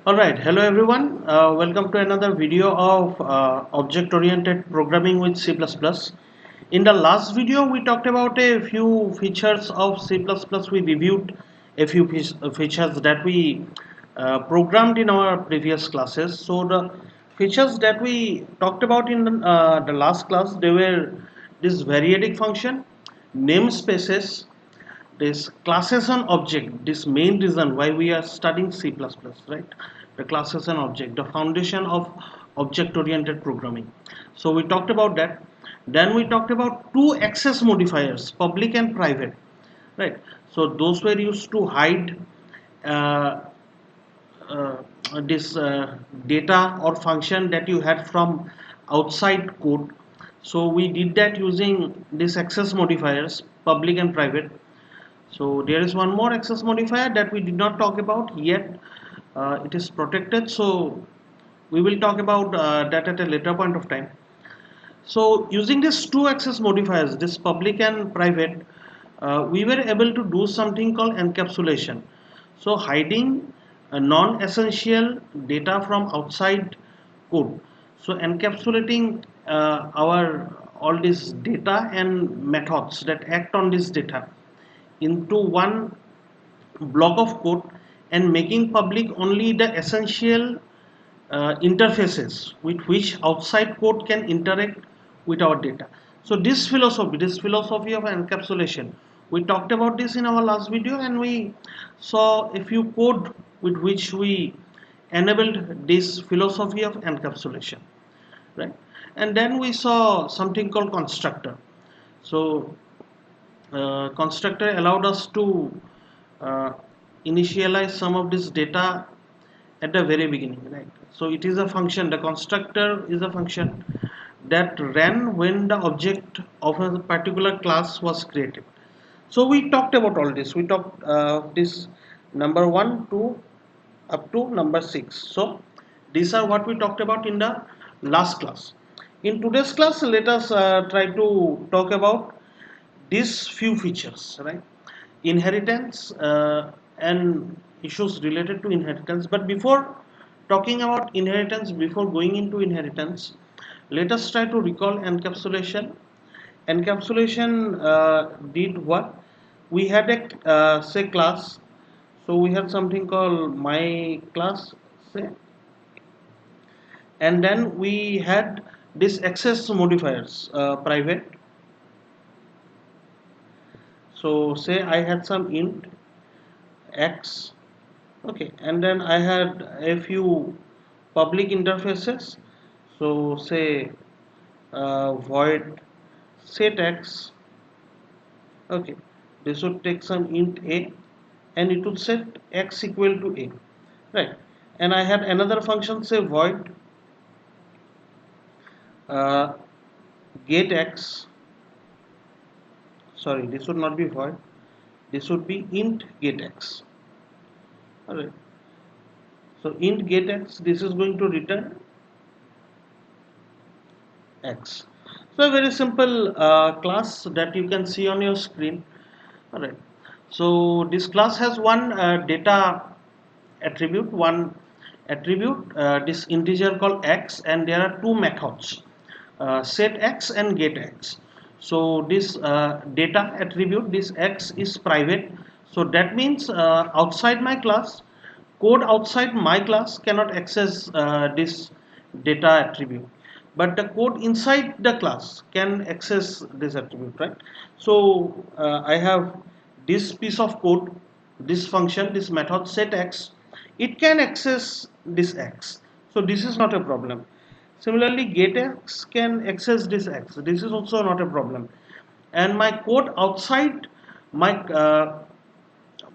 Alright, hello everyone. Welcome to another video of object-oriented programming with C++. In the last video, we talked about a few features of C++. We reviewed a few features that we programmed in our previous classes. So the features that we talked about in the last class, they were this variadic function, namespaces, this classes and object, this main reason why we are studying C++, right? The classes and object, the foundation of object oriented programming. So we talked about that. Then we talked about two access modifiers, public and private, right? So those were used to hide uh, uh, this data or function that you had from outside code. So we did that using these access modifiers, public and private. So there is one more access modifier that we did not talk about yet. It is protected, so we will talk about that at a later point of time. So using these two access modifiers, this public and private, we were able to do something called encapsulation. So hiding non-essential data from outside code. So encapsulating our all this data and methods that act on this data into one block of code and making public only the essential interfaces with which outside code can interact with our data. So this philosophy of encapsulation, we talked about this in our last video, and we saw a few code with which we enabled this philosophy of encapsulation, right? And then we saw something called constructor. So constructor allowed us to uh, initialize some of this data at the very beginning, right? So it is a function, the constructor is a function that ran when the object of a particular class was created. So we talked about all this. We talked this number 1 to up to number 6. So these are what we talked about in the last class. In today's class, let us try to talk about these few features, right? Inheritance and issues related to inheritance. But before talking about inheritance, before going into inheritance, let us try to recall encapsulation. Encapsulation did what? We had a say class. So we had something called my class, say, and then we had this access modifiers, private. So say I had some int x, okay, and then I had a few public interfaces. So say void set x, okay, this would take some int a and it would set x equal to a, right? And I had another function, say void uh, get x, sorry, this would not be void, this would be int get x. All right, so int get x, this is going to return x. So a very simple class that you can see on your screen. All right, so this class has one data attribute, this integer called x, and there are two methods, set x and get x. So this data attribute, this x is private, so that means outside my class, code outside my class cannot access this data attribute, but the code inside the class can access this attribute, right? So I have this piece of code, this function, this method set x, it can access this x, so this is not a problem. Similarly, getX can access this x, this is also not a problem. And my code outside my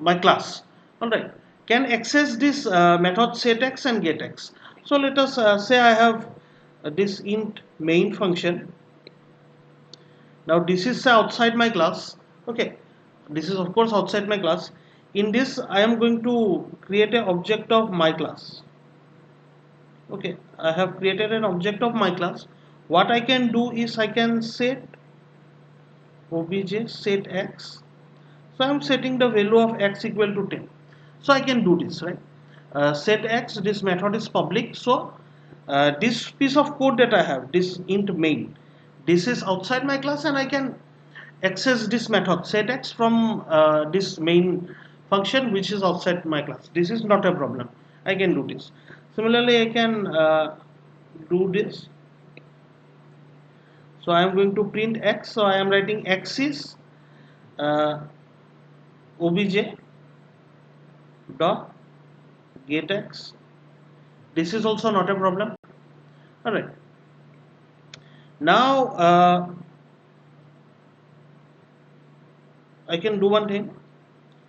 my class, all right, can access this method setX and getX. So let us say I have this int main function. Now this is outside my class, okay, this is of course outside my class. In this I am going to create an object of my class. Okay, I have created an object of my class. What I can do is I can set obj set x. So I am setting the value of x equal to 10. So I can do this, right? set x, this method is public. So this piece of code that I have, this int main, this is outside my class, and I can access this method set x from this main function which is outside my class. This is not a problem, I can do this. Similarly, I can do this. So I am going to print x. So I am writing x is uh, obj dot get x. This is also not a problem. All right. Now I can do one thing.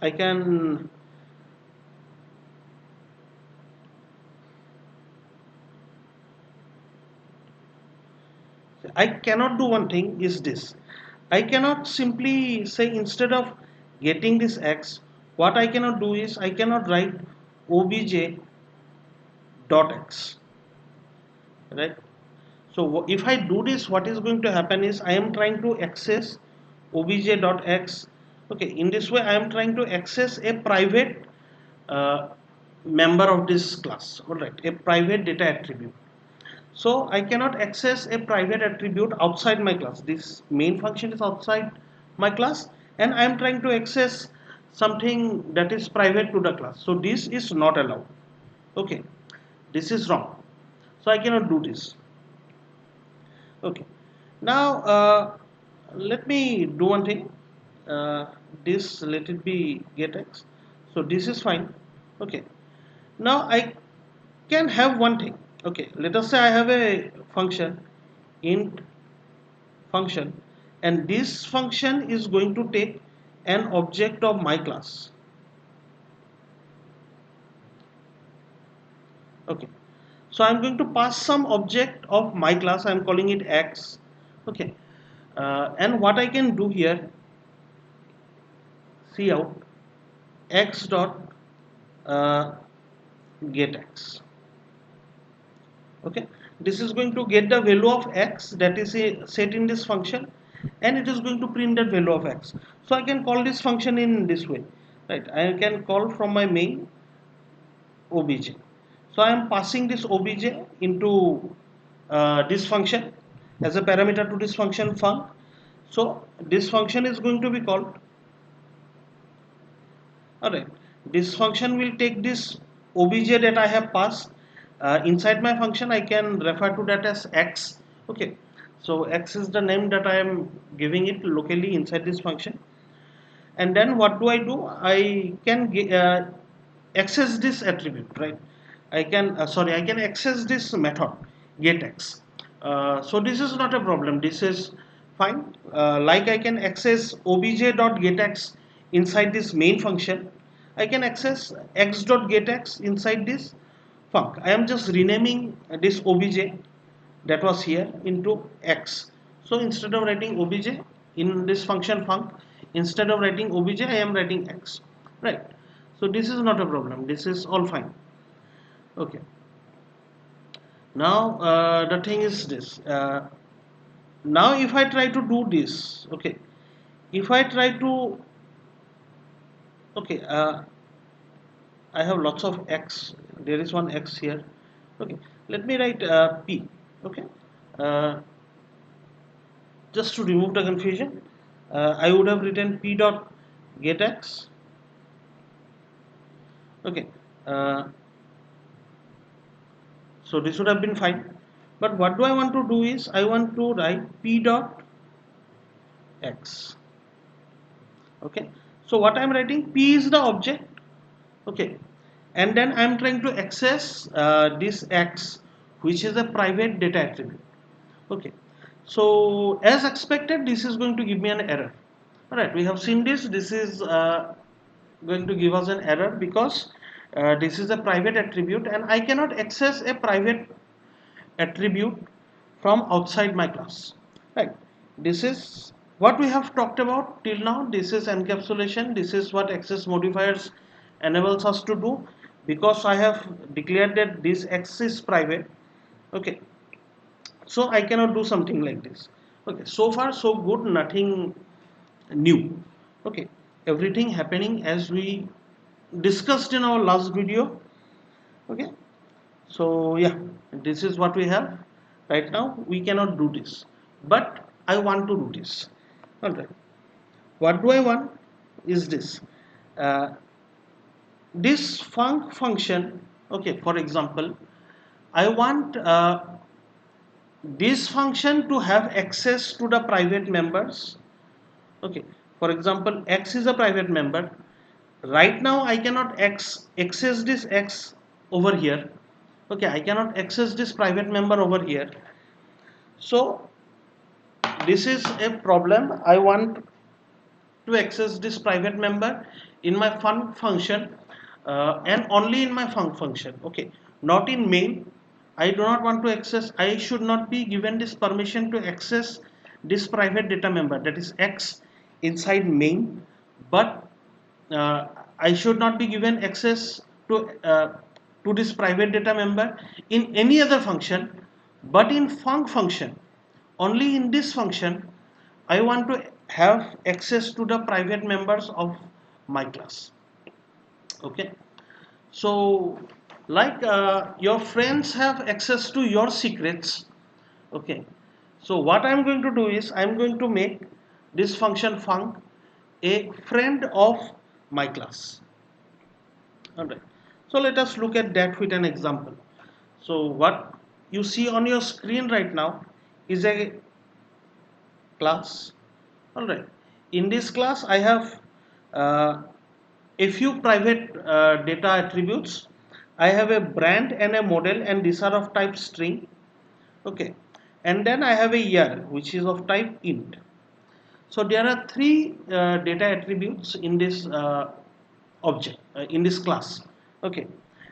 I cannot do one thing is this. I cannot simply say instead of getting this x, what I cannot do is I cannot write obj dot x, right? So if I do this, what is going to happen is I am trying to access obj dot x. Okay, in this way I am trying to access a private uh, member of this class. All right, a private data attribute. So I cannot access a private attribute outside my class. This main function is outside my class, and I am trying to access something that is private to the class. So this is not allowed. Okay, this is wrong. So I cannot do this. Okay, now let me do one thing. This, let it be get x. So this is fine. Okay, now I can have one thing. Okay, let us say I have a function int function, and this function is going to take an object of my class. Okay, so I'm going to pass some object of my class. I'm calling it x. Okay, and what I can do here, see out x dot uh, get x. Okay, this is going to get the value of x that is set in this function, and it is going to print that value of x. So I can call this function in this way, right? I can call from my main obj. So I am passing this obj into this function as a parameter to this function func. So this function is going to be called. Alright, this function will take this obj that I have passed inside my function. I can refer to that as x. Okay, so x is the name that I am giving it locally inside this function. And then what do? I can access this attribute, right? I can access this method getX. So this is not a problem. This is fine. Like I can access obj.getX inside this main function. I can access x.getX inside this func. I am just renaming this obj that was here into x. So instead of writing obj in this function func, instead of writing obj, I am writing x, right? So this is not a problem. This is all fine. Okay, now the thing is this. Now if I try to do this, okay, if I try to, okay, I have lots of x. There is one x here. Okay, let me write p. Okay, uh, just to remove the confusion, I would have written p dot get x. Okay, uh, so this would have been fine. But what do I want to do is I want to write p dot x. Okay, so what I'm writing, p is the object. Okay, and then I'm trying to access this x, which is a private data attribute. Okay, so as expected, this is going to give me an error. All right, we have seen this. This is going to give us an error because this is a private attribute, and I cannot access a private attribute from outside my class, right? This is what we have talked about till now. This is encapsulation. This is what access modifiers enables us to do, because I have declared that this x is private. Okay, so I cannot do something like this. Okay, so far so good, nothing new. Okay, everything happening as we discussed in our last video. Okay, so yeah, this is what we have right now. We cannot do this, but I want to do this. All right, what do I want is this, uh, this function. Okay, for example, I want this function to have access to the private members. Okay, for example, x is a private member. Right now I cannot access this x over here. Okay, I cannot access this private member over here. So this is a problem. I want to access this private member in my function, and only in my function. Okay, not in main. I do not want to access, I should not be given this permission to access this private data member, that is x, inside main. But uh, I should not be given access to this private data member in any other function, but in function, only in this function I want to have access to the private members of my class. Okay, so like your friends have access to your secrets. Okay, so what I'm going to do is I'm going to make this function func a friend of my class. All right, so let us look at that with an example. So what you see on your screen right now is a class. All right, in this class I have uh, a few private data attributes. I have a brand and a model, and these are of type string. Okay, and then I have a year which is of type int. So there are three data attributes in this object, in this class. Okay,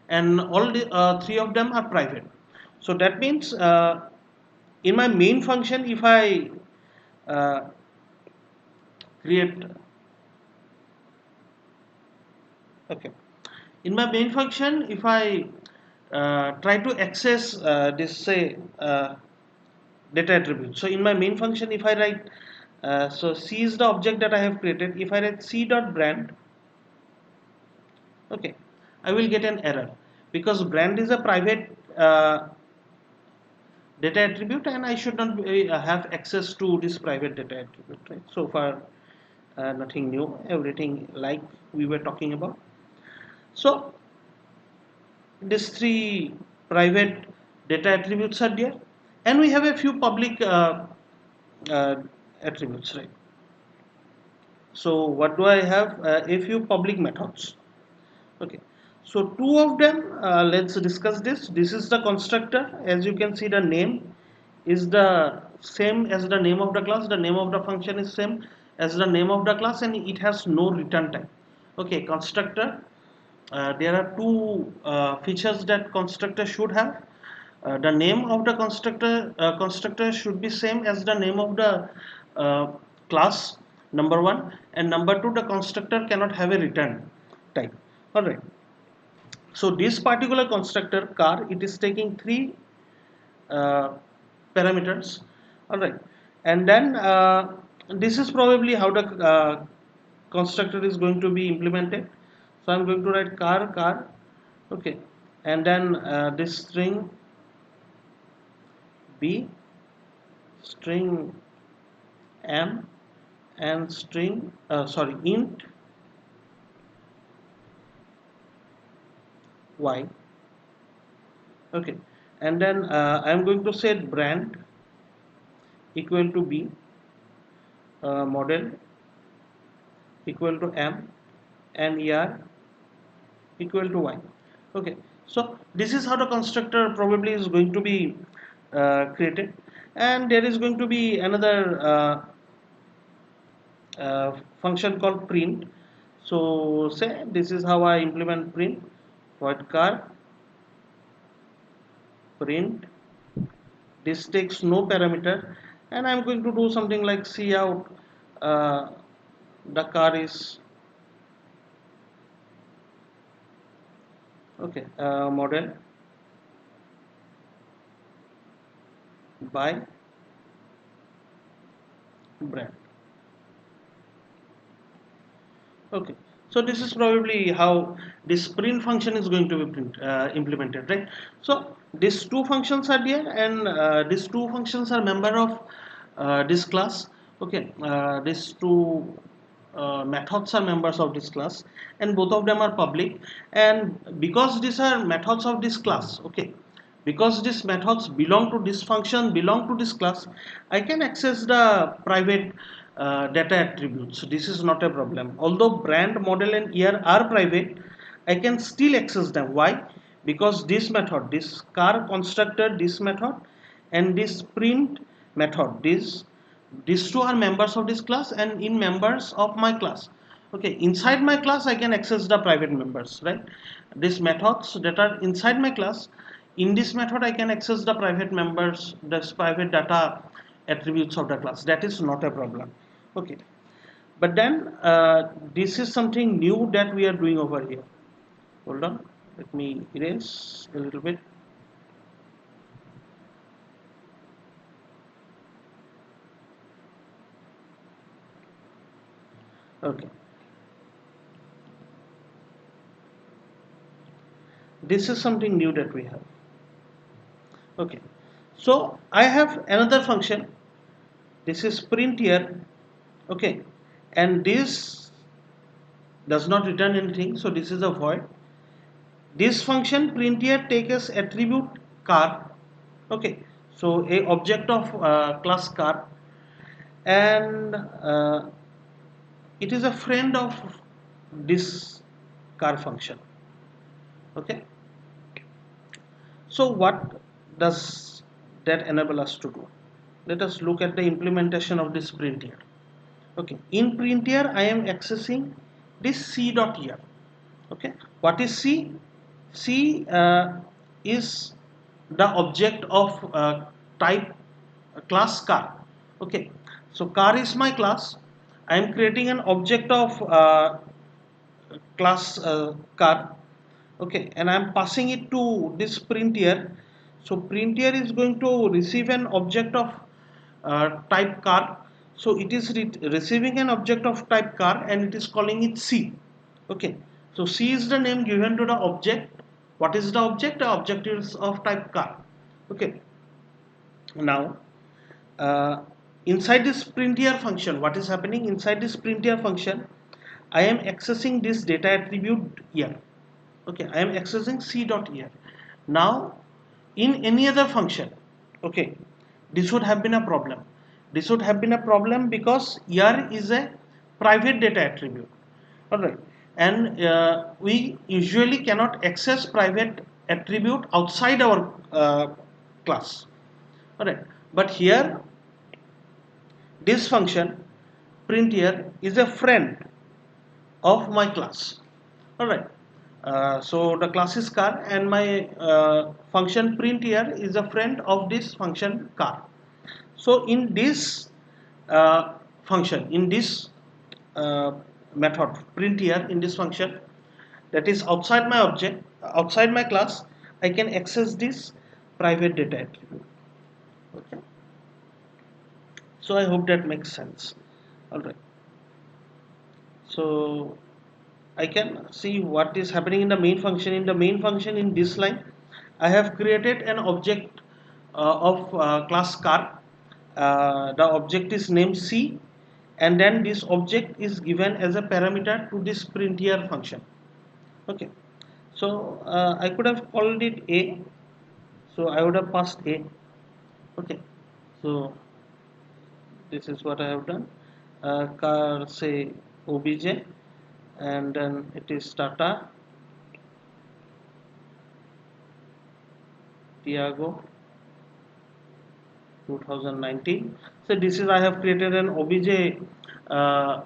and all the three of them are private. So that means in my main function, if I uh, create, okay, in my main function, if I try to access this, say, data attribute. So in my main function, if I write, so C is the object that I have created. If I write C dot brand, okay, I will get an error because brand is a private data attribute, and I should not have access to this private data attribute. Right? So far, nothing new. Everything like we were talking about. So these three private data attributes are there, and we have a few public uh, attributes, right? So what do I have? A few public methods. Okay, so two of them, let's discuss this. This is the constructor. As you can see, the name is the same as the name of the class. The name of the function is same as the name of the class, and it has no return type. Okay, constructor, there are two features that constructor should have. The name of the constructor should be same as the name of the uh, class, number one, and number two, the constructor cannot have a return type. All right, so this particular constructor car, it is taking three uh, parameters. All right, and then this is probably how the constructor is going to be implemented. So I'm going to write car, okay, and then this string b, string m, and string sorry, int y. Okay, and then I'm going to set brand equal to b, model equal to m, and er equal to y. Okay, so this is how the constructor probably is going to be created, and there is going to be another function called print. So say this is how I implement print. Void car print, this takes no parameter, and I'm going to do something like see out the car is, okay, model by brand. Okay, So this is probably how this print function is going to be implemented, right? So these two functions are there, and these two functions are member of this class. Okay, these two methods are members of this class, and both of them are public. And because these are methods of this class, okay, because these methods belong to this function, belong to this class, I can access the private data attributes. This is not a problem. Although brand, model and year are private, I can still access them. Why? Because this method, this car constructor, this method, and this print method, these two are members of this class and in members of my class. Okay, inside my class I can access the private members, right? These methods that are inside my class, in this method I can access the private members, this private data attributes of the class. That is not a problem. Okay, but then this is something new that we are doing over here. Hold on, let me erase a little bit. Okay, this is something new that we have. Okay, so I have another function. This is print here. Okay, and this does not return anything, so this is a void. This function print here takes as attribute car. Okay, so a object of class car, and it is a friend of this car function. Okay, so what does that enable us to do? Let us look at the implementation of this print here. Okay, in print here I am accessing this c dot here. Okay, what is c? C is the object of type class car. Okay, so car is my class. I am creating an object of class car. Okay, and I am passing it to this print here. So print here is going to receive an object of type car. So it is receiving an object of type car and it is calling it c. Okay, so c is the name given to the object. What is the object? The object is of type car. Okay, now inside this print here function, what is happening inside this print here function? I am accessing this data attribute here. Okay, I am accessing c dot here. Now in any other function, okay, this would have been a problem. This would have been a problem because here is a private data attribute. All right, and we usually cannot access private attribute outside our class. All right, but here this function print here is a friend of my class. All right, so the class is car and my function print here is a friend of this function car. So in this function, in this uh, method print here, in this function that is outside my object, outside my class, I can access this private data attribute. Okay, so I hope that makes sense. All right, so I can see what is happening in the main function. In the main function, in this line, I have created an object of class car. The object is named C, and then this object is given as a parameter to this print here function. Okay, so I could have called it A, so I would have passed A. Okay, so this is what I have done. Car say obj, and then it is Tata Tiago 2019. So this is I have created an obj uh,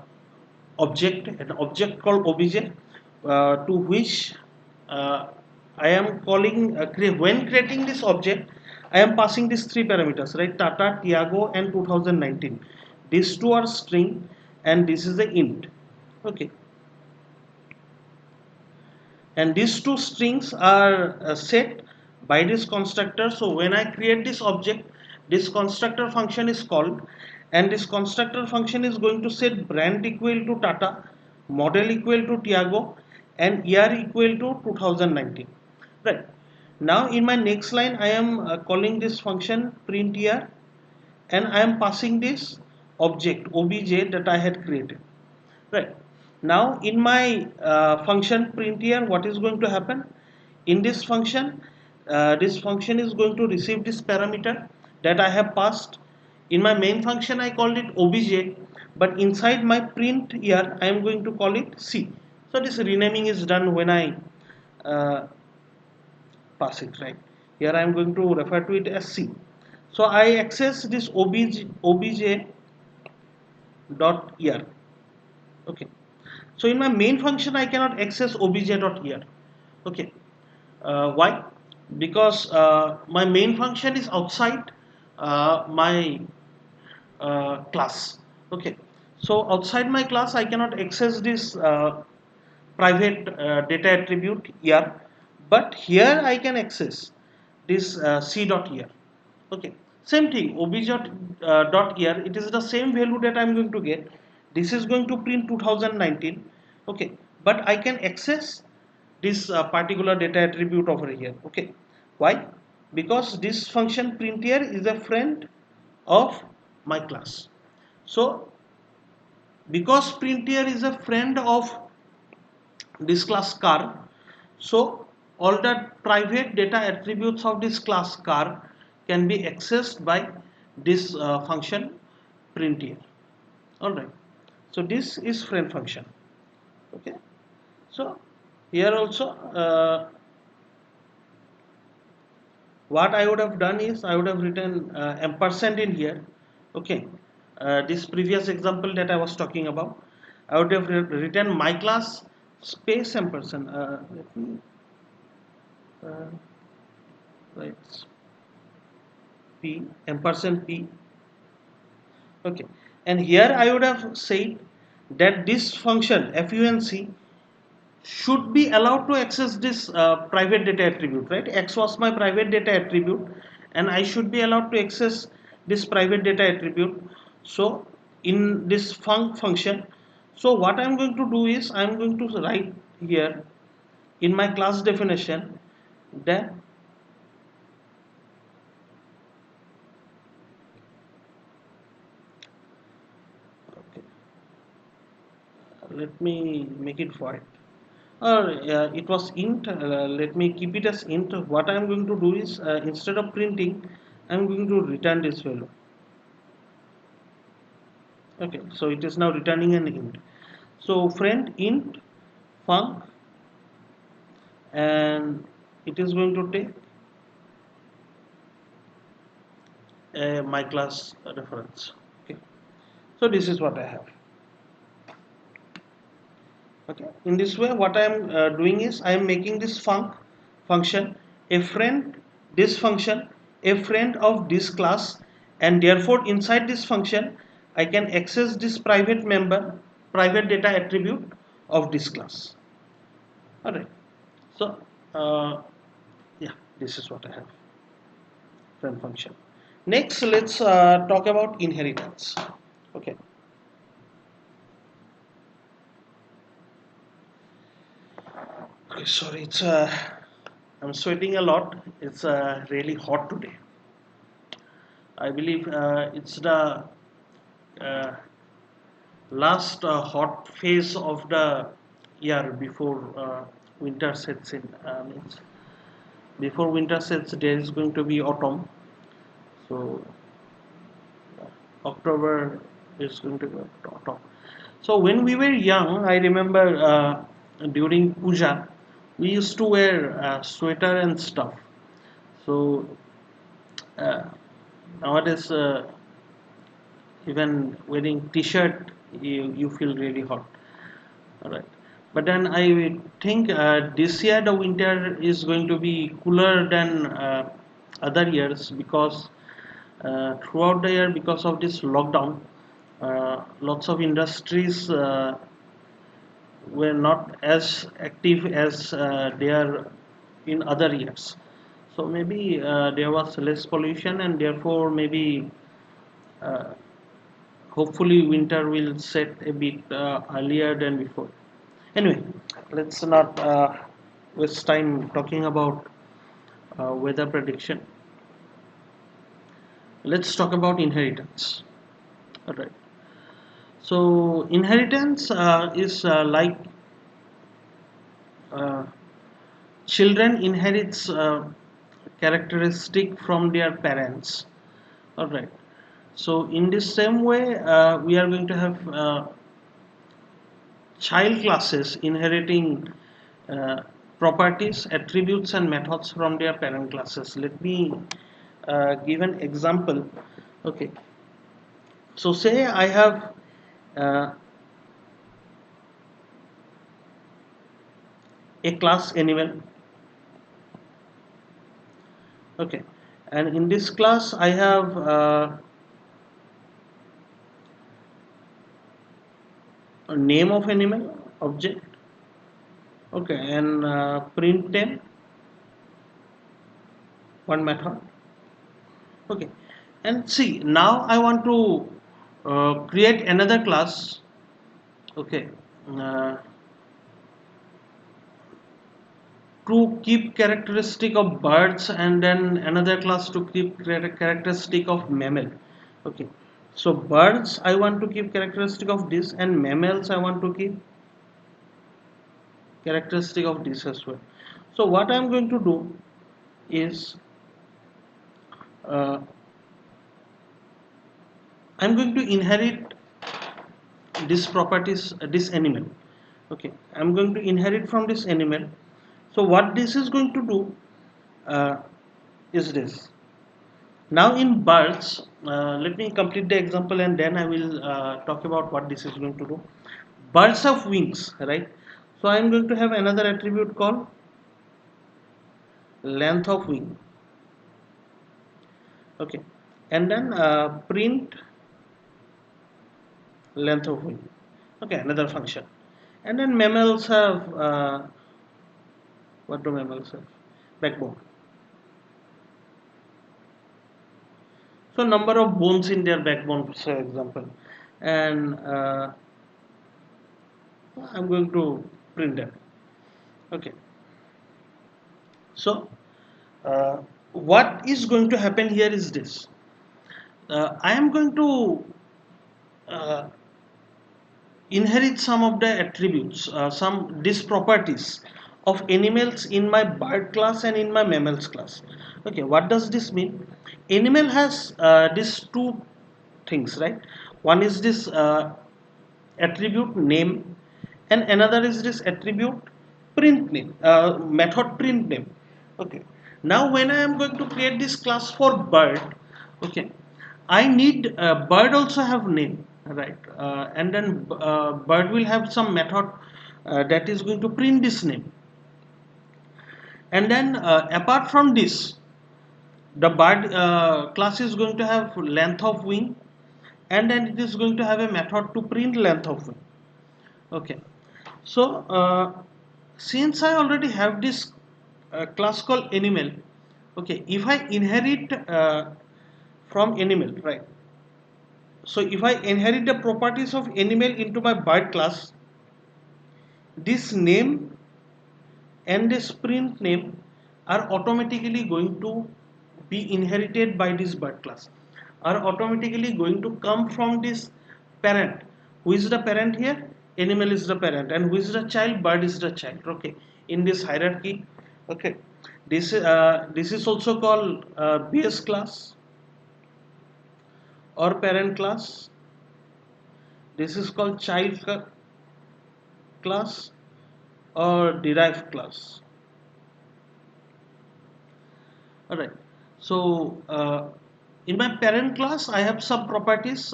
an object called obj to which I am calling when creating this object I am passing these three parameters, right? Tata, Tiago and 2019. These two are string and this is the int. Okay, and these two strings are set by this constructor. So when I create this object, this constructor function is called, and this constructor function is going to set brand equal to Tata, model equal to Tiago, and year equal to 2019. Right. Now in my next line I am calling this function print year, and I am passing this object obj that I had created. Right. Now in my function print year, what is going to happen? In this function is going to receive this parameter that I have passed. In my main function I called it obj, but inside my print year I am going to call it c. So this renaming is done when I uh, pass it, right? Here I am going to refer to it as c. So I access this obj dot year. Okay. So in my main function I cannot access obj dot here. Okay. Why? Because my main function is outside my class. Okay. So outside my class I cannot access this private data attribute here, but here I can access this c dot here. Okay, same thing obj dot here, it is the same value that I am going to get. This is going to print 2019. Okay, but I can access this particular data attribute over here. Okay, why? Because this function print here is a friend of my class. So because print here is a friend of this class car, so all the private data attributes of this class car can be accessed by this function print here. All right, so this is friend function. Okay, so here also what I would have done is I would have written ampersand in here. Okay, this previous example that I was talking about, I would have written my class space ampersand. Let me uh, write p ampersand p. Okay, and here I would have said that this function func should be allowed to access this private data attribute, right? X was my private data attribute, and I should be allowed to access this private data attribute. So in this function, so what I'm going to do is I'm going to write here in my class definition that okay, let me make it void, or it was int. Let me keep it as int. What I'm going to do is instead of printing I'm going to return this value. Okay, so it is now returning an int. So friend int func, and it is going to take my class reference. Okay, so this is what I have. Okay, in this way what I am doing is I am making this function a friend, this function a friend of this class, and therefore inside this function I can access this private member, private data attribute of this class. All right, so yeah, this is what I have, friend function. Next let's talk about inheritance. Okay, okay, sorry, it's I'm sweating a lot. It's really hot today. I believe it's the uh, last hot phase of the year before winter sets in. Before winter sets, there is going to be autumn. So October is going to be autumn. So when we were young, I remember during puja, we used to wear sweater and stuff. So uh, nowadays, even wearing t-shirt, you feel really hot. All right, but then I think this year the winter is going to be cooler than other years, because throughout the year, because of this lockdown, lots of industries were not as active as they are in other years. So maybe there was less pollution, and therefore maybe uh, hopefully winter will set a bit earlier than before. Anyway, let's not waste time talking about weather prediction. Let's talk about inheritance. All right. So inheritance is like uh, children inherits characteristic from their parents. All right. So in this same way, we are going to have child classes inheriting uh, properties, attributes, and methods from their parent classes. Let me give an example. Okay. So say I have uh, a class animal. Okay. And in this class, I have a name of animal object. Okay. And print name, one method. Okay. And see, now I want to create another class. Okay. Uh, to keep characteristic of birds, and then another class to keep characteristic of mammal. Okay, so birds I want to keep characteristic of this, and mammals I want to keep characteristic of this as well. So what I'm going to do is uh, I'm going to inherit this properties, this animal. Okay, I'm going to inherit from this animal. So what this is going to do uh, is this. Now in birds, let me complete the example and then I will talk about what this is going to do. Birds of wings, right? So I am going to have another attribute called length of wing. Okay, and then print length of wing. Okay, another function. And then mammals have what do mammals have? Backbone. So number of bones in their backbone, for example, and I'm going to print them. Okay, so what is going to happen here is this. I am going to uh, inherit some of the attributes, some these properties of animals in my bird class and in my mammals class. Okay, what does this mean? Animal has these two things, right? One is this attribute name, and another is this attribute print name, method print name. Okay, now when I am going to create this class for bird, okay, I need bird also have name, right? And then bird will have some method that is going to print this name. And then apart from this, the bird class is going to have length of wing, and then it is going to have a method to print length of wing. Okay, so since I already have this class called animal, okay, if I inherit from animal, right? So if I inherit the properties of animal into my bird class, this name and this print name are automatically going to be inherited by this bird class, are automatically going to come from this parent. Who is the parent here? Animal is the parent, and who is the child? Bird is the child. Okay, in this hierarchy. Okay, this is also called base class or parent class. This is called child class or derived class. Alright, so in my parent class I have some properties,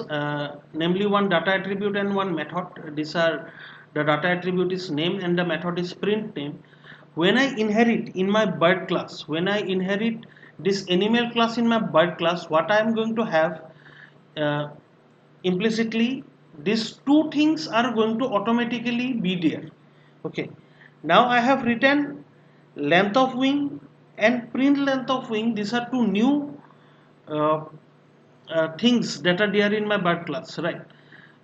namely one data attribute and one method. These are, the data attribute is name and the method is print name. When I inherit in my bird class, when I inherit this animal class in my bird class, what I am going to have uh, implicitly, these two things are going to automatically be there. Okay, now I have written length of wing and print length of wing. These are two new uh, things that are there in my bird class, right?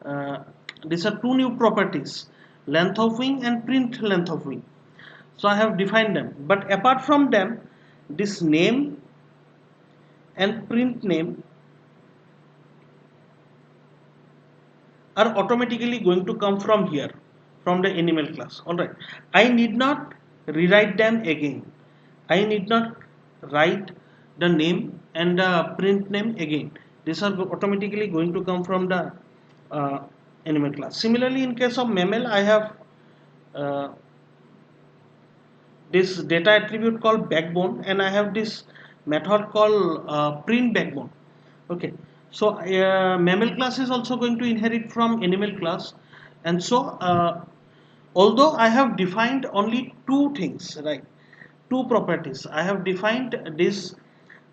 uh, these are two new properties, length of wing and print length of wing. So I have defined them, but apart from them, this name and print name are automatically going to come from here, from the animal class. All right, I need not rewrite them again. I need not write the name and the print name again. These are automatically going to come from the uh, animal class. Similarly, in case of mammal, I have uh, this data attribute called backbone, and I have this method called print backbone. Okay, so mammal class is also going to inherit from animal class. And so although I have defined only two things, right, two properties, I have defined this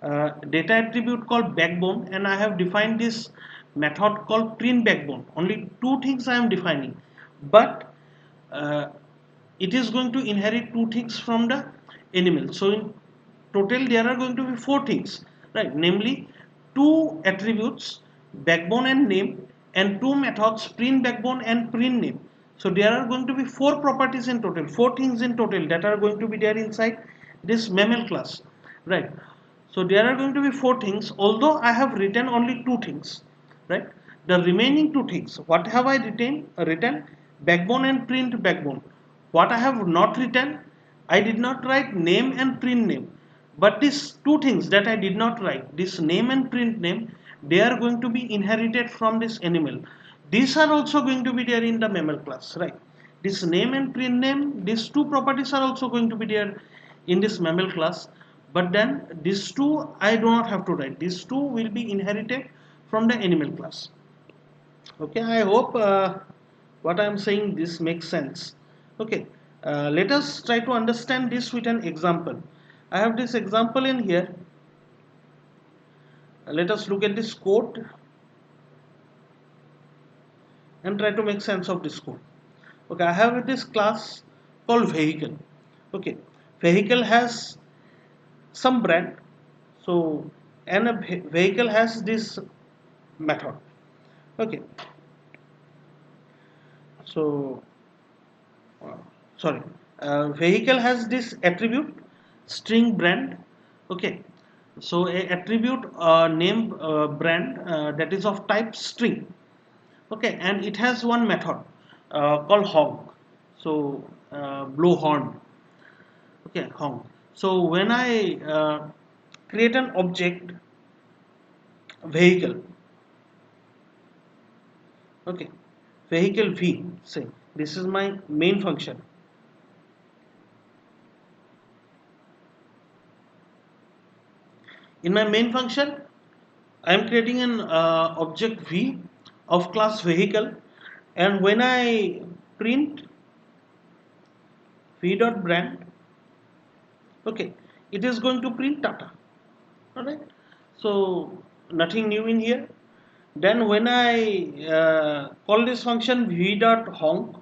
data attribute called backbone, and I have defined this method called print backbone. Only two things I am defining, but uh, it is going to inherit two things from the animal. So in total there are going to be four things, right? Namely, two attributes, backbone and name, and two methods, print backbone and print name. So there are going to be four properties in total, four things in total that are going to be there inside this mammal class, right? So there are going to be four things, although I have written only two things, right? The remaining two things, what have I written? Backbone and print backbone. What I have not written, I did not write name and print name. But these two things that I did not write, this name and print name, they are going to be inherited from this animal. These are also going to be there in the mammal class, right? This name and print name, these two properties are also going to be there in this mammal class. But then these two I do not have to write. These two will be inherited from the animal class. Okay, I hope what I am saying this makes sense. Okay, let us try to understand this with an example. I have this example in here. Let us look at this code and try to make sense of this code. Okay, I have this class called vehicle. Okay, vehicle has some brand. So, and a vehicle has this method. Okay, so uh, sorry, vehicle has this attribute string brand. Okay, so a attribute name brand that is of type string. Okay, and it has one method called honk. So blow horn. Okay, honk. So when I create an object vehicle, okay, vehicle v, say this is my main function. In my main function, I am creating an object v of class vehicle, and when I print v dot brand, okay, it is going to print Tata. All right, so nothing new in here. Then when I call this function v dot honk,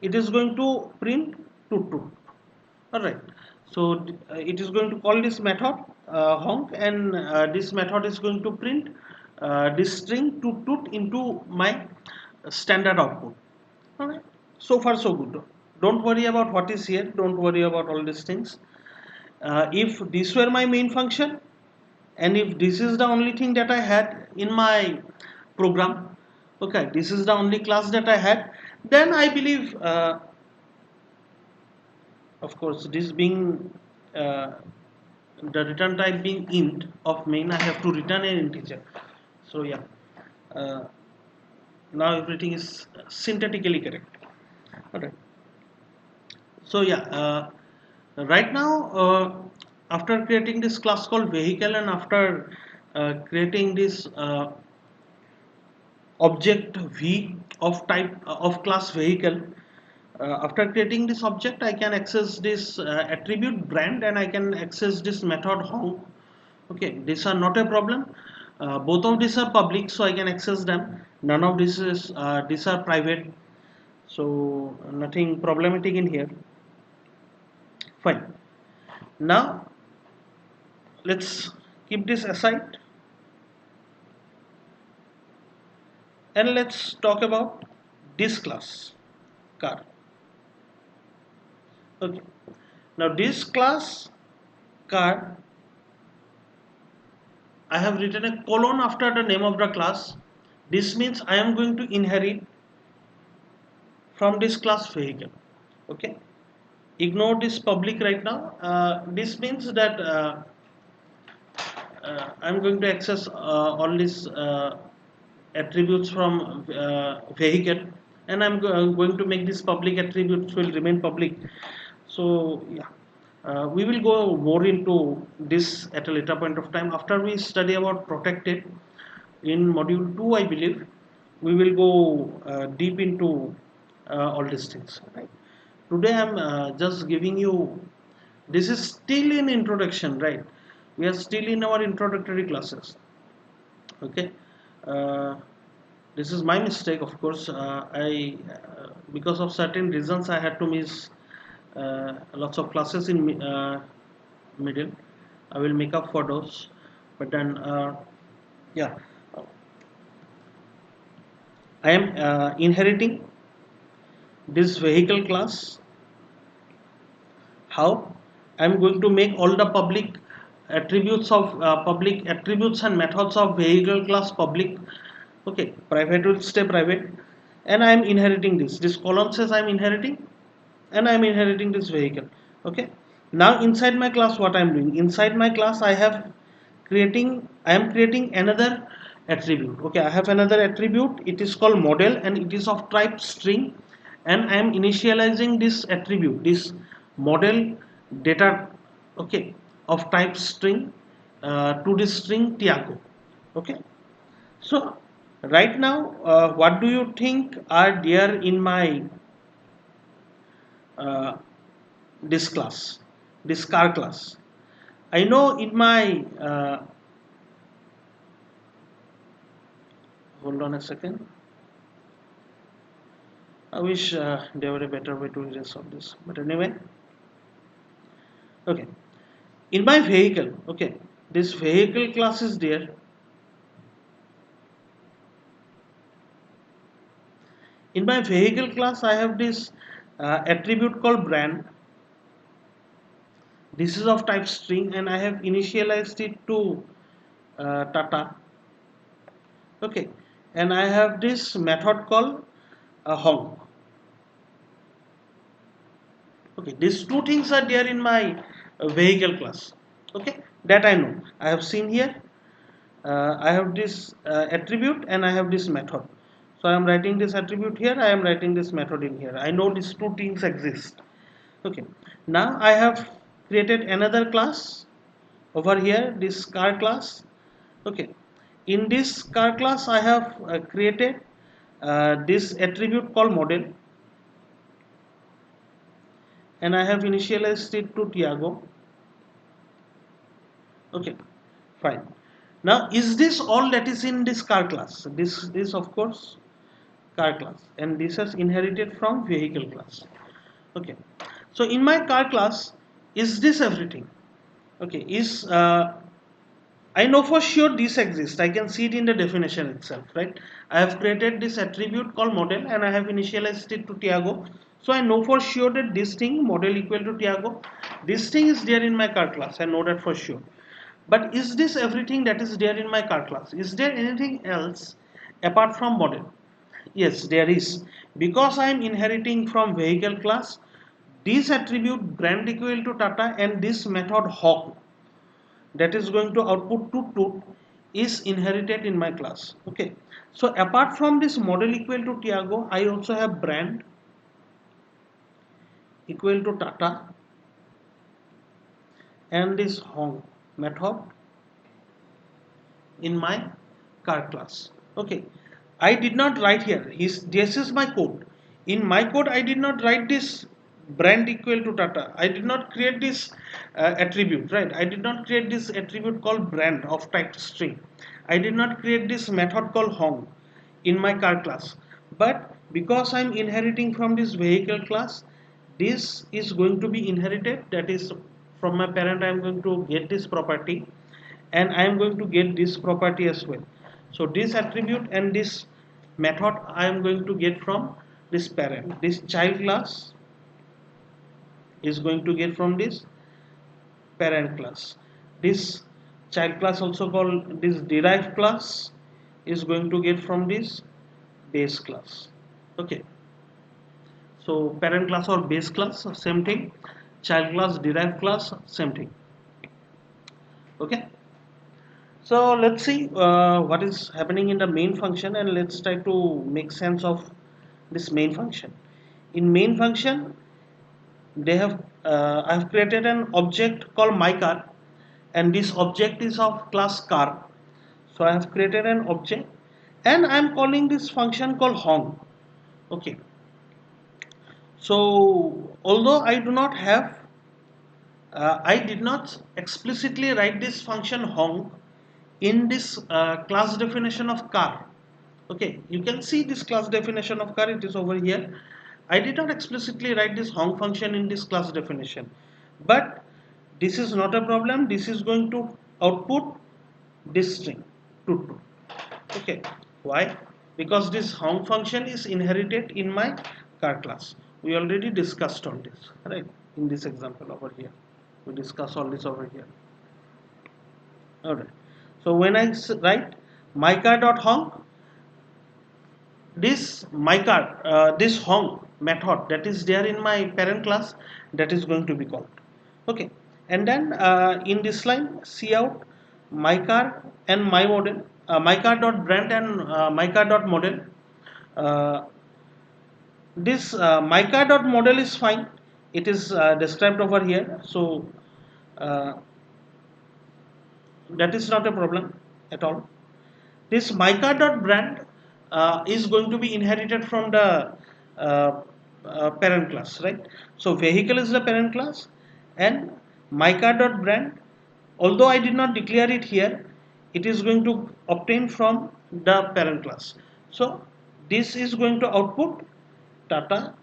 it is going to print toot toot. All right, so it is going to call this method honk, and this method is going to print this string toot toot into my standard output. All right, so far so good. Don't worry about what is here, don't worry about all these things. If this were my main function, and if this is the only thing that I had in my program, okay, this is the only class that I had, then I believe of course this being uh, the return type being int of main, I have to return an integer. So yeah, uh, now everything is synthetically correct. Okay, so yeah, right now after creating this class called vehicle, and after creating this object v of type of class vehicle, after creating this object I can access this attribute brand, and I can access this method honk. Okay, these are not a problem. Both of these are public, so I can access them. None of this is these are private, so nothing problematic in here. Fine. Now let's keep this aside, and let's talk about this class, car. Okay, now this class car, I have written a colon after the name of the class. This means I am going to inherit from this class vehicle. Okay, ignore this public right now. This means that I'm going to access all these attributes from vehicle, and going to make this public attributes will remain public. So yeah, we will go more into this at a later point of time after we study about protected in module 2, I believe. We will go deep into all these things, right? Today I'm just giving you, this is still in introduction, right? We are still in our introductory classes. Okay, uh, this is my mistake, of course. I Because of certain reasons I had to miss lots of classes in middle. I will make up for those, but then yeah, I am inheriting this vehicle class. How? I'm going to make all the public attributes and methods of vehicle class public. Okay, private will stay private, and I am inheriting this column says I'm inheriting, and I'm inheriting this vehicle. Okay, now inside my class, what I'm doing inside my class, I am creating another attribute. Okay, I have another attribute, it is called model, and it is of type string, and I am initializing this attribute, this model data, okay, of type string, to this string Tiago. Okay, so right now, what do you think are there in my uh, this class, this car class? I know in my hold on a second. I wish there were a better way to resolve this, but anyway, okay. In my vehicle, okay, this vehicle class is there. In my vehicle class, I have this attribute called brand. This is of type string, and I have initialized it to Tata. Okay, and I have this method called honk. Okay, these two things are there in my vehicle class. Okay, that I know, I have seen here. I have this attribute, and I have this method. So I am writing this attribute here, I am writing this method in here. I know these two things exist. Okay, now I have created another class over here, this car class. Okay, in this car class I have created this attribute called model, and I have initialized it to Tiago. Okay, fine. Now, is this all that is in this car class? This is of course car class, and this is inherited from vehicle class. Okay, so in my car class, is this everything? Okay, is I know for sure this exists. I can see it in the definition itself, right? I have created this attribute called model, and I have initialized it to Tiago. So I know for sure that this thing model equal to Tiago. This thing is there in my car class. I know that for sure. But is this everything that is there in my car class? Is there anything else apart from model? Yes, there is. Because I am inheriting from vehicle class, this attribute brand equal to Tata, and this method hawk that is going to output to is inherited in my class. Okay, so apart from this model equal to Tiago, I also have brand equal to Tata, and this hong method in my car class. Okay, I did not write here, this is my code. In my code I did not write this brand equal to Tata. I did not create this attribute, right? I did not create this attribute called brand of type string. I did not create this method called hong in my car class. But because I'm inheriting from this vehicle class, this is going to be inherited, that is from my parent I am going to get this property, and I am going to get this property as well. So this attribute and this method I am going to get from this parent. This child class is going to get from this parent class. This child class, also called this derived class, is going to get from this base class. Okay, so parent class or base class, same thing. Child class, derived class, same thing. Okay, so let's see what is happening in the main function, and let's try to make sense of this main function. In main function, they have I have created an object called myCar, and this object is of class car. So I have created an object, and I am calling this function called hong. Okay, so although I do not have I did not explicitly write this function hong in this class definition of car. Okay, you can see this class definition of car, it is over here. I did not explicitly write this hong function in this class definition, but this is not a problem. This is going to output this string to. Okay, why? Because this hong function is inherited in my car class. We already discussed on this, right? In this example over here, we discuss all this over here. All right. So when I write mycar.hong, this mycar, this hong method that is there in my parent class, that is going to be called. Okay, and then in this line, cout mycar and my model, mycar.brand and mycar.model. Uh, this mycar.model is fine. It is described over here, so uh, that is not a problem at all. This mycar.brand is going to be inherited from the parent class, right? So vehicle is the parent class, and mycar.brand, although I did not declare it here, it is going to obtain from the parent class. So this is going to output Tata.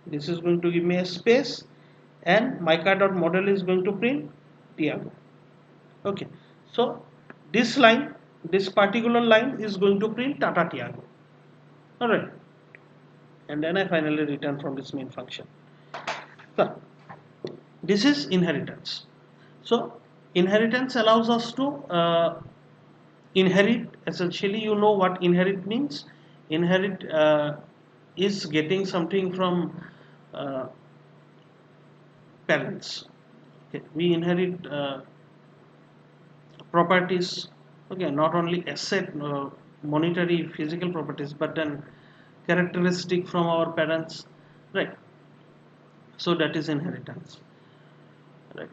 This is going to give me a space, and mycar.model is going to print Tiago. Okay, so this line, this particular line is going to print Tata Tiago. Alright, and then I finally return from this main function. So this is inheritance. So inheritance allows us to inherit. Essentially, you know what inherit means. Inherit is getting something from parents. Okay, we inherit properties. Okay, not only asset, monetary, physical properties, but then characteristic from our parents, right? So that is inheritance, right?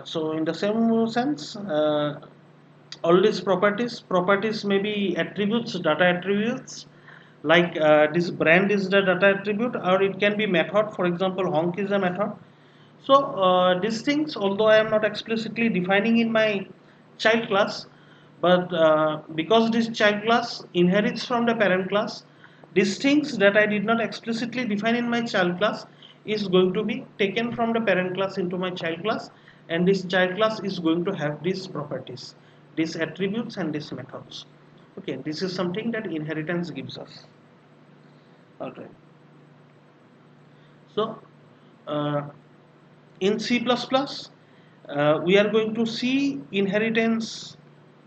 So in the same sense, all these properties may be attributes, data attributes, like this brand is the data attribute, or it can be method. For example, honk is a method. So these things, although I am not explicitly defining in my child class, but because this child class inherits from the parent class, these things that I did not explicitly define in my child class is going to be taken from the parent class into my child class, and this child class is going to have these properties, these attributes and these methods. Okay, this is something that inheritance gives us. Alright. So in C++, we are going to see inheritance.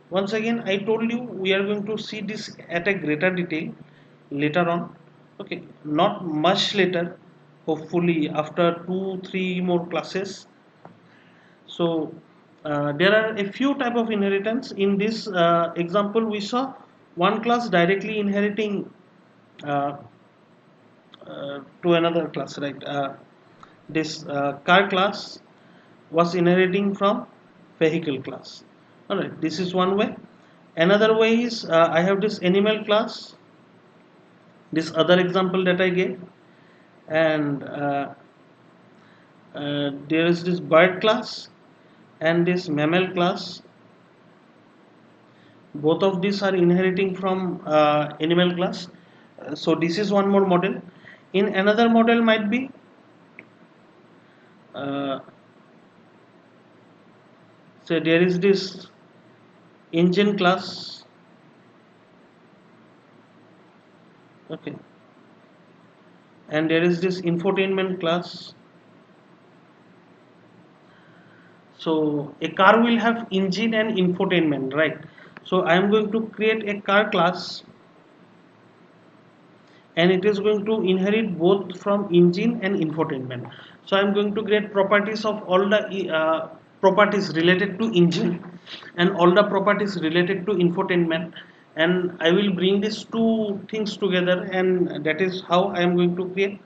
Once again, I told you we are going to see this at a greater detail later on. Okay, not much later, hopefully after 2-3 more classes. So there are a few type of inheritance. In this example, we saw one class directly inheriting uh, to another class, right? This car class was inheriting from vehicle class. Alright, this is one way. Another way is I have this animal class, this other example that I gave, and there is this bird class and this mammal class. Both of these are inheriting from animal class. So this is one more model. In another model might be uh, So there is this engine class. Okay, and there is this infotainment class. So a car will have engine and infotainment, right? So I am going to create a car class, and it is going to inherit both from engine and infotainment. So I am going to create properties of all the properties related to engine and all the properties related to infotainment, and I will bring these two things together, and that is how I am going to create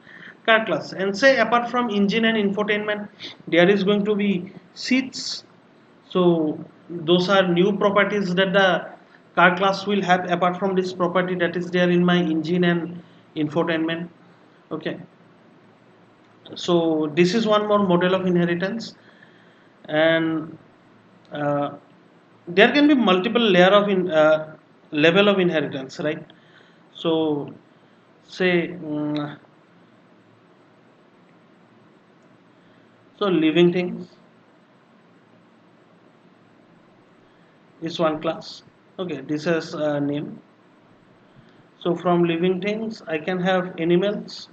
car class. And say apart from engine and infotainment, there is going to be seats. So those are new properties that the car class will have apart from this property that is there in my engine and infotainment. Okay, so this is one more model of inheritance. And uh, there can be multiple level of inheritance, right? So say so living things is one class. Okay, this is a name. So from living things I can have animals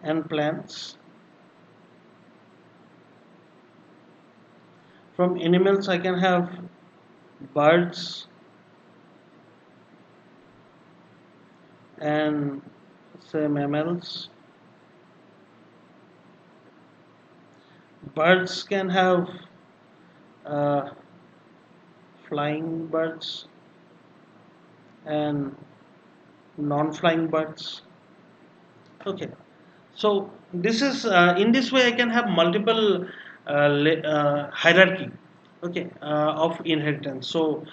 and plants. From animals I can have birds and say mammals. Birds can have uh, flying birds and non-flying birds. Okay, so this is in this way I can have multiple hierarchy. Okay, of inheritance. So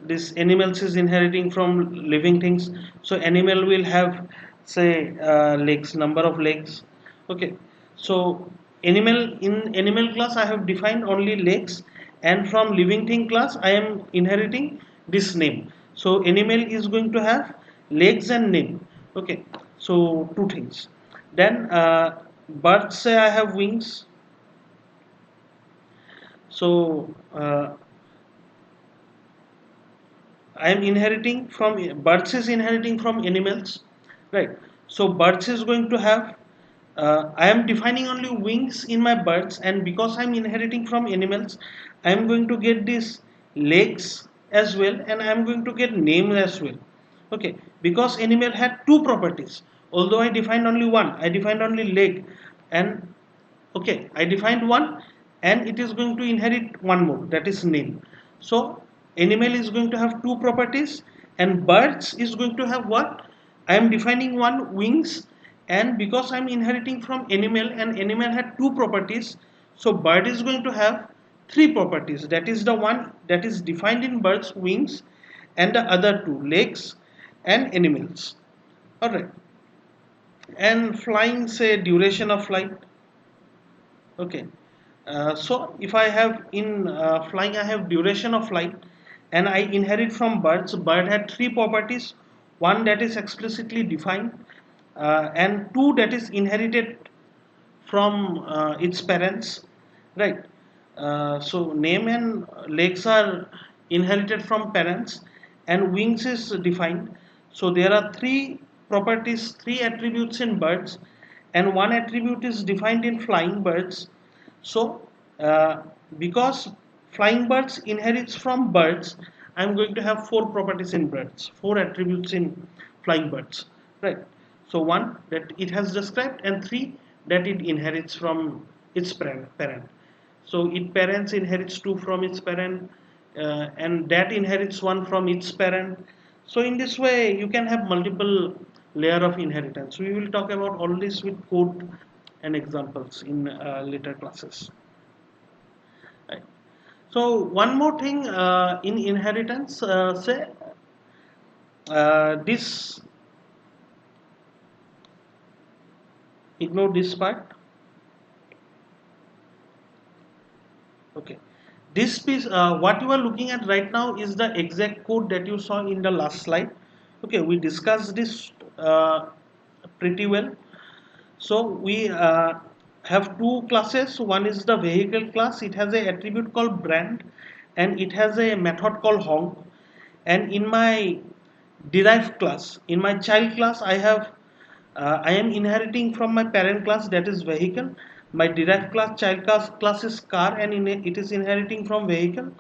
this animals is inheriting from living things. So animal will have say legs, number of legs. Okay, so animal in animal class I have defined only legs, and from living thing class I am inheriting this name. So animal is going to have legs and name. Okay, so two things. Then birds say I have wings. So I am inheriting from birds is inheriting from animals, right? So birds is going to have. I am defining only wings in my birds, and because I am inheriting from animals, I am going to get these legs as well, and I am going to get name as well. Okay, because animal had two properties. Although I defined only one, I defined only leg, and okay, I defined one, and it is going to inherit one more, that is name. So animal is going to have two properties, and birds is going to have what? I am defining one, wings, and because I am inheriting from animal and animal had two properties, so bird is going to have three properties. That is the one that is defined in birds, wings, and the other two, legs and animals. Alright, and flying, say duration of flight. Okay, so if I have in flying, I have duration of flight, and I inherit from birds. Bird had three properties: one that is explicitly defined, and two that is inherited from its parents, right? So name and legs are inherited from parents, and wings is defined. So there are three properties, three attributes in birds, and one attribute is defined in flying birds. So because flying birds inherits from birds, I'm going to have four properties in birds, four attributes in flying birds, right? So one that it has described, and three that it inherits from its parent. So it parents inherits two from its parent, and that inherits one from its parent. So in this way, you can have multiple layer of inheritance. We will talk about all this with code and examples in later classes. Right. So one more thing in inheritance, say this, ignore this part. Okay, this piece, what you are looking at right now is the exact code that you saw in the last slide. Okay, we discussed this pretty well. So we have two classes. One is the vehicle class. It has a attribute called brand, and it has a method called honk. And in my derived class, in my child class, I am inheriting from my parent class, that is vehicle. My derived class, class is car, and it is inheriting from vehicle.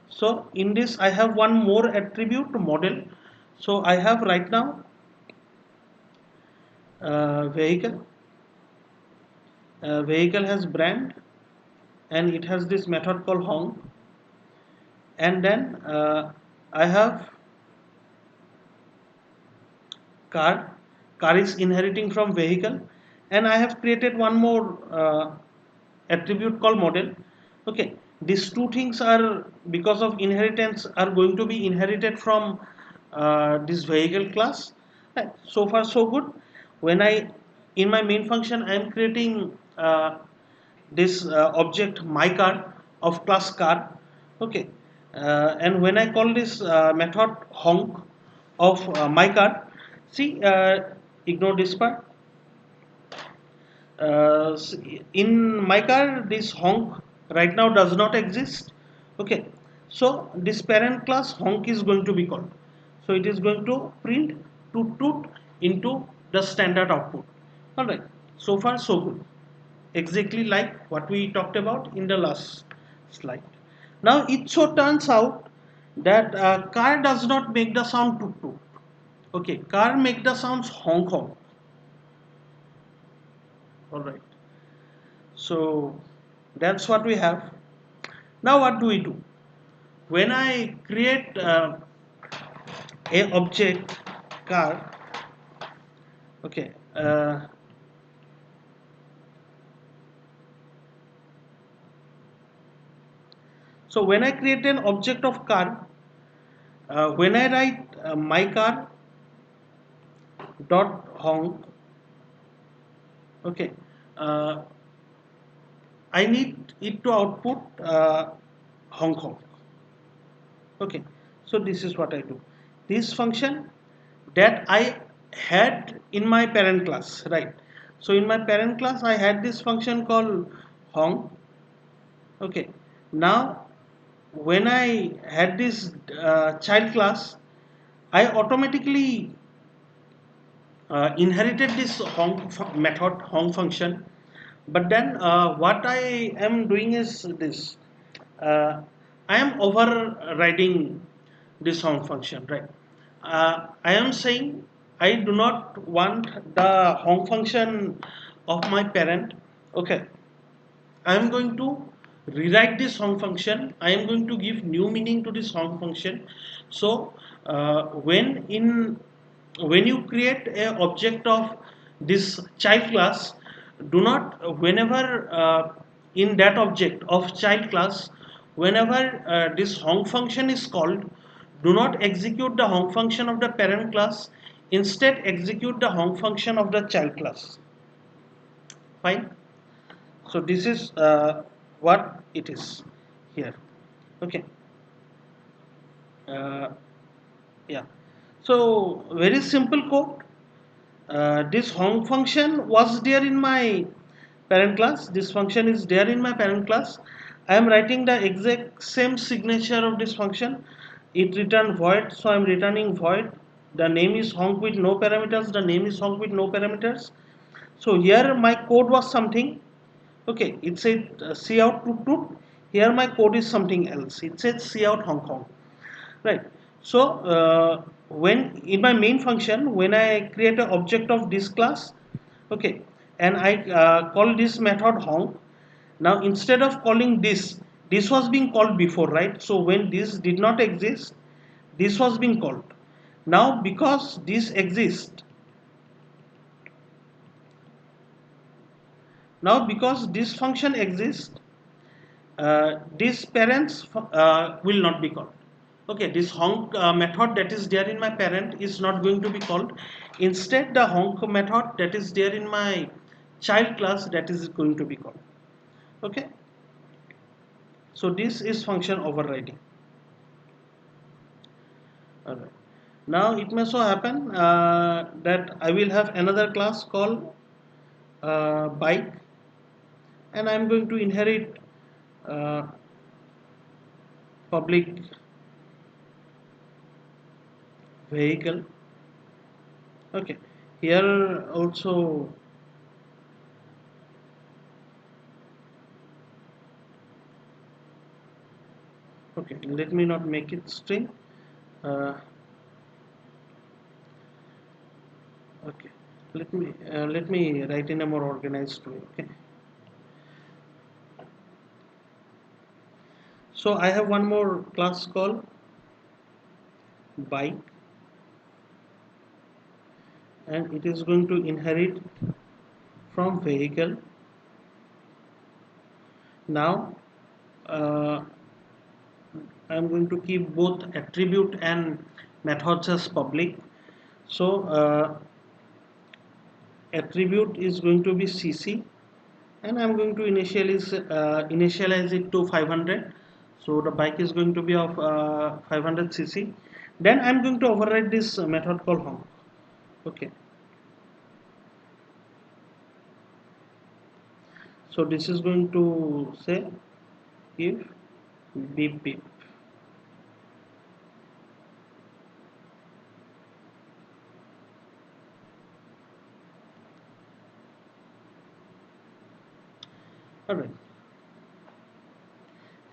So in this I have one more attribute model. So I have right now vehicle. Vehicle has brand, and it has this method called honk. And then I have car. Car is inheriting from vehicle, and I have created one more attribute called model. Okay, these two things are, because of inheritance, are going to be inherited from this vehicle class. So far so good. When I, in my main function, I am creating this object my car of class car. Okay, and when I call this method honk of my car, see, ignore this part. uh, in my car this honk right now does not exist. Okay, so this parent class honk is going to be called, so it is going to print toot toot into the standard output. All right, so far so good, exactly like what we talked about in the last slide. Now it so turns out that car does not make the sound toot toot. Okay, car make the sounds honk honk. All right, so that's what we have. Now what do we do? When I create a object car, okay, so when I create an object of car, when I write my car dot honk, okay, uh, I need it to output honk honk. Okay, so this is what I do. This function that I had in my parent class, right? So in my parent class I had this function called honk. Okay, now when I had this child class, I automatically inherited this method honk function. But then what I am doing is this: uh, I am overriding this honk function, right? I am saying I do not want the honk function of my parent. Okay, I am going to rewrite this honk function. I am going to give new meaning to this honk function. So when you create a object of this child class, do not, whenever in that object of child class, whenever this honk function is called, do not execute the honk function of the parent class. Instead, execute the honk function of the child class. Fine. So this is what it is here. Okay, uh, yeah, so very simple code. This honk function was there in my parent class. This function is there in my parent class. I am writing the exact same signature of this function. It returned void, so I am returning void. The name is honk with no parameters. The name is honk with no parameters. So here my code was something. Okay, it said see out toot toot. Here my code is something else. It says see out Hong Kong. Right. So when in my main function, when I create an object of this class, okay, and I call this method honk. Now instead of calling this was being called before, right? So when this did not exist, this was being called. Now because this exists, now because this function exists, these parents will not be called. Okay, this honk method that is there in my parent is not going to be called. Instead, the honk method that is there in my child class, that is going to be called. Okay, so this is function overriding. All right. Now it may so happen that I will have another class called bike. and I'm going to inherit uh, public vehicle. Okay, here also, okay, let me not make it string. uh, okay, let me write in a more organized way. Okay, so I have one more class called bike, and it is going to inherit from vehicle. Now uh, I'm going to keep both attribute and methods as public. So attribute is going to be cc, and I'm going to initialize it to 500. So the bike is going to be of 500 cc. Then I'm going to override this method called honk. Okay, so this is going to say if beep beep. All right,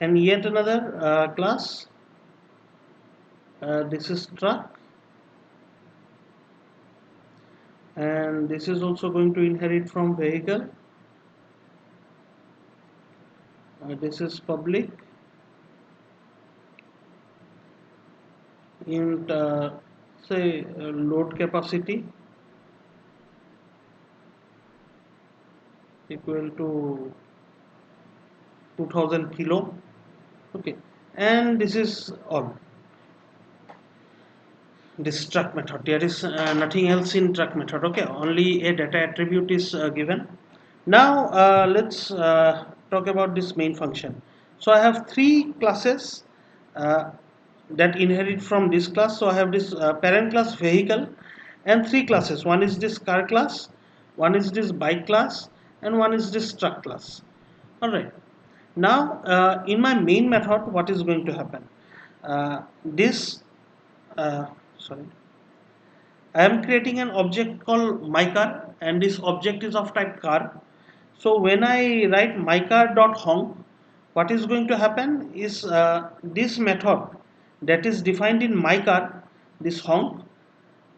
and yet another class. This is truck, and this is also going to inherit from vehicle. This is public int say load capacity equal to 2000 kilo. Okay, and this is all. This struct method, there is nothing else in struct method. Okay, only a data attribute is given. Now let's talk about this main function. So I have three classes uh, that inherit from this class. So I have this parent class vehicle and three classes. One is this car class, one is this bike class, and one is this truck class. All right, now in my main method, what is going to happen? This uh, sorry, I am creating an object called mycar, and this object is of type car. So when I write mycar.honk, what is going to happen is this method that is defined in mycar, this honk,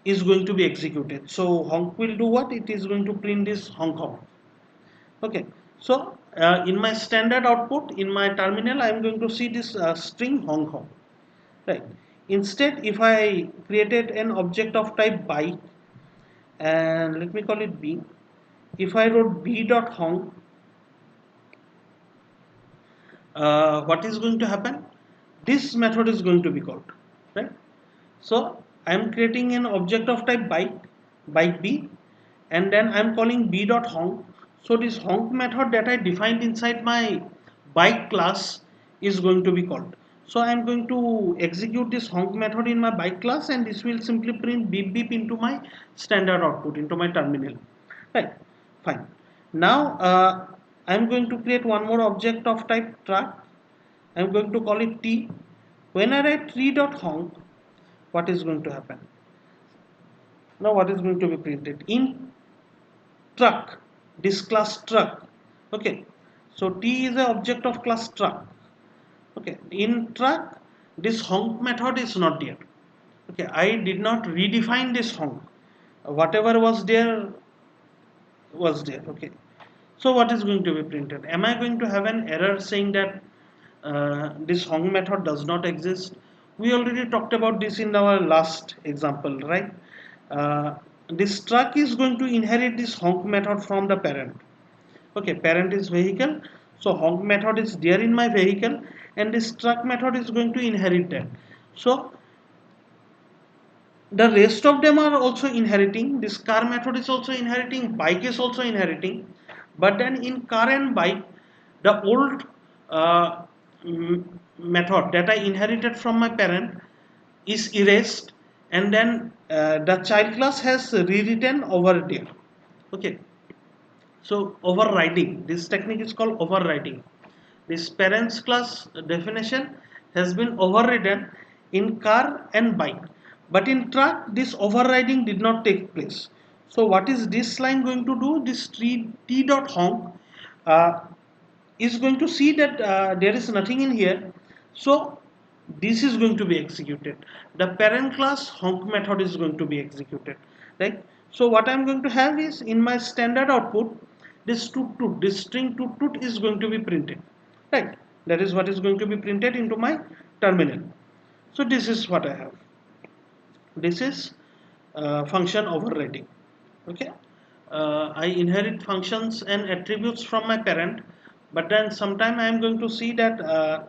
is going to be executed. So honk will do what? It is going to print this honk honk. Okay. So in my standard output in my terminal, I am going to see this string honk honk. Right. Instead, if I created an object of type byte, and let me call it b, if I wrote b.honk, what is going to happen? This method is going to be called, right? So I am creating an object of type byte b, and then I am calling b.honk. So this honk method that I defined inside my byte class is going to be called. So I am going to execute this honk method in my byte class, and this will simply print beep beep into my standard output, into my terminal. Right, fine. Now I am going to create one more object of type truck. I am going to call it t. When I write tree.honk, what is going to happen? Now what is going to be printed? In truck, this class truck. Okay, so t is an object of class truck. Okay, in truck, this honk method is not there. Okay, I did not redefine this honk. Whatever was there was there. Okay, so what is going to be printed? Am I going to have an error saying that this honk method does not exist? We already talked about this in our last example, right? uh, this truck is going to inherit this honk method from the parent. Okay, parent is vehicle, so honk method is there in my vehicle, and this truck method is going to inherit that. So the rest of them are also inheriting. This car method is also inheriting, bike is also inheriting, but then in car and bike, the old uh, method that I inherited from my parent is erased, and then the child class has rewritten over there. Okay, So overriding, this technique is called overriding. This parents class definition has been overridden in car and bike, but in truck this overriding did not take place. So what is this line going to do? This t dot honk uh, is going to see that there is nothing in here. So this is going to be executed. The parent class honk method is going to be executed, right? So what I'm going to have is in my standard output, this toot, this string toot is going to be printed, right? That is what is going to be printed into my terminal. So this is what I have. This is function overriding. Okay, I inherit functions and attributes from my parent, but then sometime I am going to see that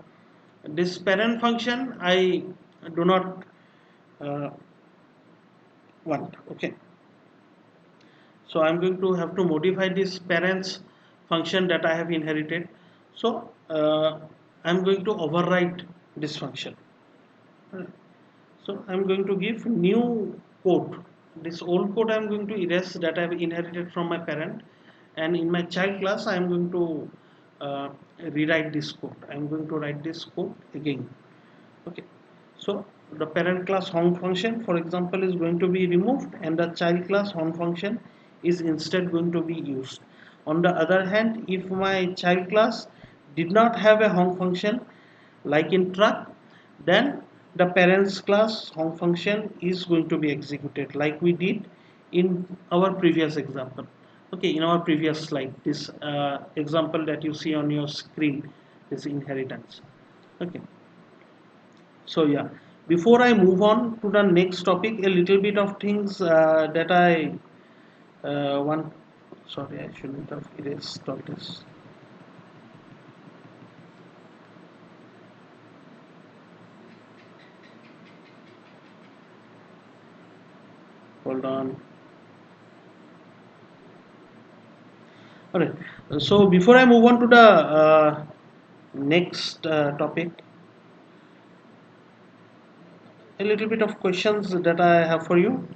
this parent function I do not uh, want. Okay, so I'm going to have to modify this parents function that I have inherited. So I'm going to override this function. So I'm going to give new code. This old code I'm going to erase that I've inherited from my parent, and in my child class I'm going to rewrite this code. I'm going to write this code again. Okay. So the parent class home function, for example, is going to be removed, and the child class home function is instead going to be used. On the other hand, if my child class did not have a home function like in truck, then the parents class home function is going to be executed like we did in our previous example. Okay, in our previous slide, this example that you see on your screen is inheritance. Okay, so yeah, before I move on to the next topic, a little bit of things that I want. Sorry, I shouldn't have erased all this. Hold on. All right. So before I move on to the next topic, a little bit of questions that I have for you.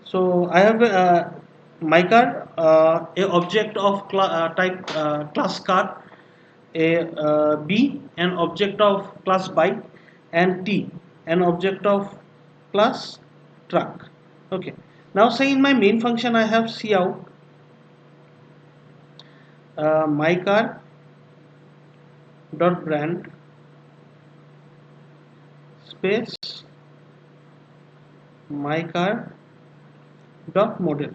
So I have my car, a object of type class car, a B, an object of class bike, and T, an object of class truck. Okay. Now say in my main function I have cout my car dot brand space my car dot model.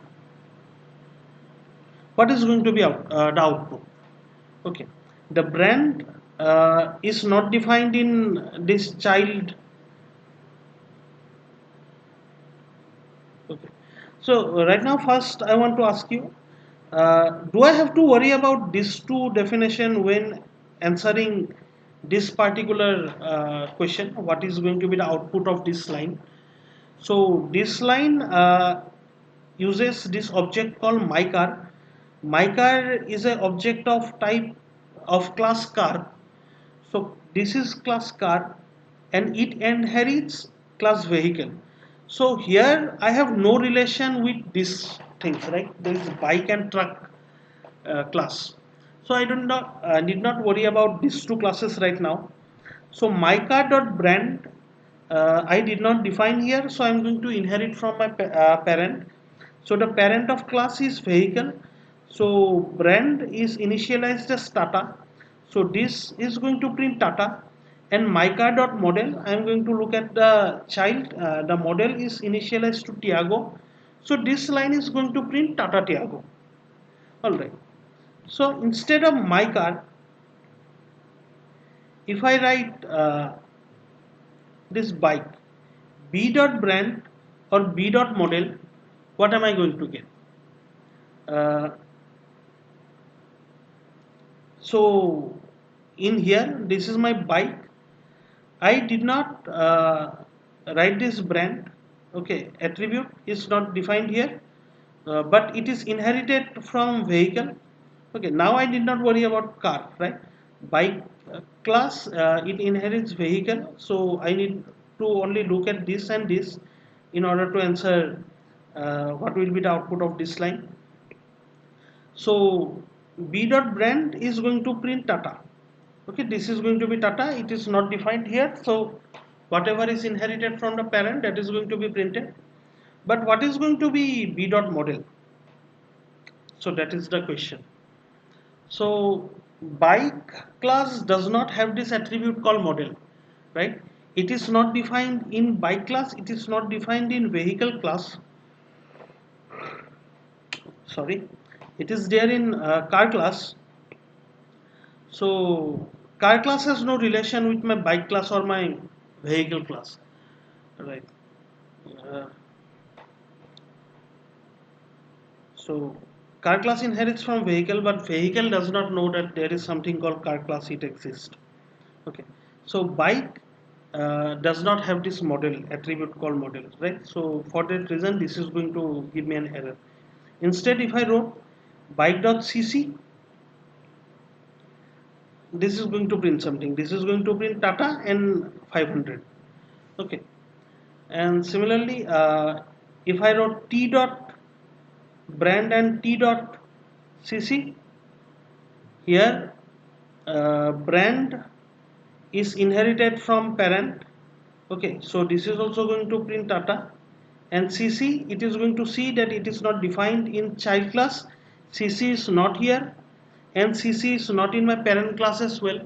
What is going to be the output? Okay, the brand is not defined in this child. Okay, so right now first I want to ask you, do I have to worry about these two definition when answering this particular question? What is going to be the output of this line? So this line uses this object called mycar. Mycar is an object of type of class car. So this is class car and it inherits class vehicle. So here I have no relation with these things, right? There is bike and truck class. So I do not need not worry about these two classes right now. So my car.brand I did not define here, so I'm going to inherit from my parent. So the parent of class is vehicle. So brand is initialized as Tata. So this is going to print Tata. And my car.model, I'm going to look at the child. The model is initialized to Tiago. So this line is going to print Tata Tiago. Alright. So instead of my car, if I write this bike b dot brand or b dot model, what am I going to get? Uh, so in here, this is my bike. I did not write this brand. Okay, attribute is not defined here, but it is inherited from vehicle. Okay, now I did not worry about car, right? Bike class, it inherits vehicle, so I need to only look at this and this in order to answer what will be the output of this line. So b dot brand is going to print Tata. Okay, this is going to be Tata. It is not defined here, so whatever is inherited from the parent, that is going to be printed. But what is going to be b dot model? So that is the question. So bike class does not have this attribute called model, right? It is not defined in bike class, it is not defined in vehicle class. Sorry, it is there in car class. So car class has no relation with my bike class or my vehicle class, right? Uh, so car class inherits from vehicle, but vehicle does not know that there is something called car class. It exists. Okay, so bike does not have this model attribute called model, right? So for that reason, this is going to give me an error. Instead, if I wrote bike.cc, this is going to print something. This is going to print Tata and 500. Okay, and similarly, if I wrote t dot brand and t dot cc, here brand is inherited from parent. Okay, so this is also going to print Tata, and CC, it is going to see that it is not defined in child class. CC is not here, and CC is not in my parent class as well.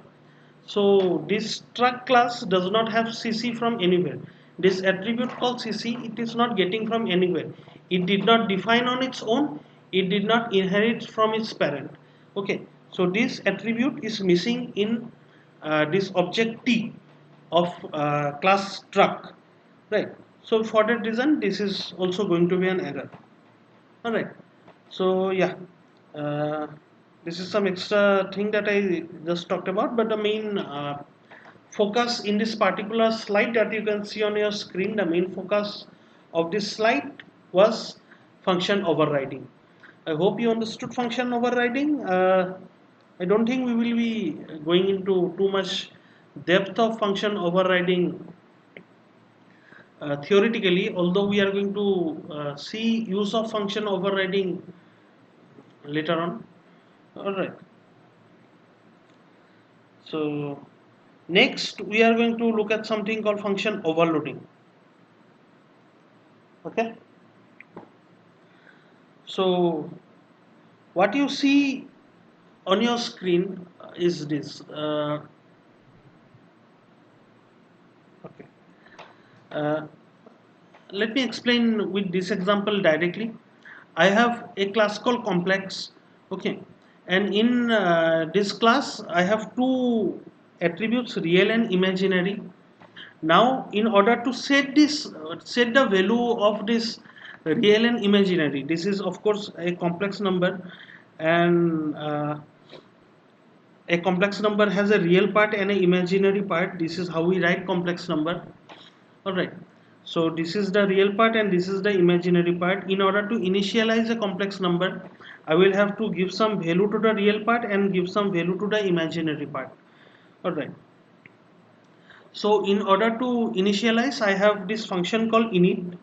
So this truck class does not have CC from anywhere. This attribute called CC, it is not getting from anywhere. It did not define on its own. It did not inherit from its parent. Okay, so this attribute is missing in this object T of class truck, right? So for that reason, this is also going to be an error. All right. So yeah, uh, this is some extra thing that I just talked about, but the main focus in this particular slide that you can see on your screen, the main focus of this slide was function overriding. I hope you understood function overriding. I don't think we will be going into too much depth of function overriding theoretically, although we are going to see use of function overriding later on. All right. So next we are going to look at something called function overloading. Okay. So what you see on your screen is this. Okay. Uh, Let me explain with this example directly. I have a class called complex. Okay, and in this class I have two attributes, real and imaginary. Now in order to set this set the value of this real and imaginary, this is of course a complex number, and a complex number has a real part and an imaginary part. This is how we write complex number. All right. So this is the real part and this is the imaginary part. In order to initialize a complex number, I will have to give some value to the real part and give some value to the imaginary part. All right. So in order to initialize, I have this function called init.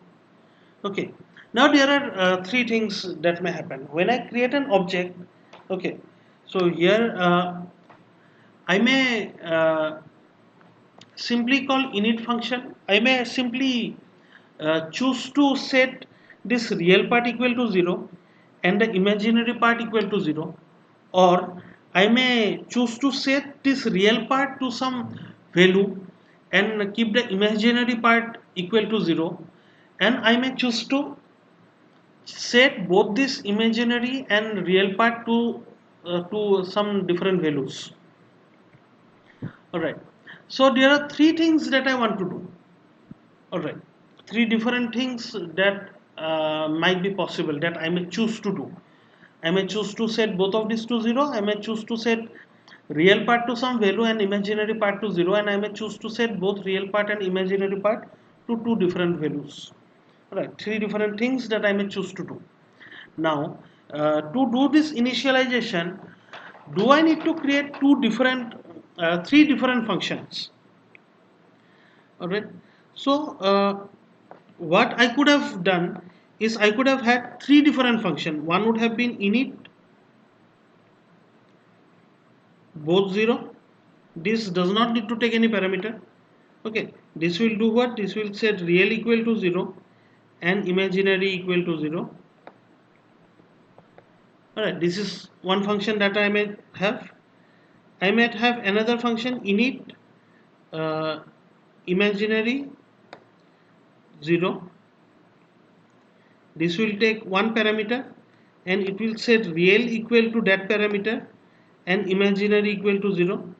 Okay. Now there are three things that may happen when I create an object. Okay. So here I may simply call init function. I may simply choose to set this real part equal to 0 and the imaginary part equal to 0, or I may choose to set this real part to some value and keep the imaginary part equal to 0, and I may choose to set both this imaginary and real part to some different values. All right. So there are three things that I want to do. All right. Three different things that might be possible that I may choose to do. I may choose to set both of these to 0. I may choose to set real part to some value and imaginary part to 0. And I may choose to set both real part and imaginary part to two different values. All right. Three different things that I may choose to do. Now, to do this initialization, do I need to create three different functions? All right. So what I could have done is I could have had three different functions. One would have been init, both 0. This does not need to take any parameter. Okay, this will do what? This will set real equal to 0 and imaginary equal to 0. Alright, this is one function that I may have. I might have another function init imaginary 0. This will take one parameter and it will set real equal to that parameter and imaginary equal to 0,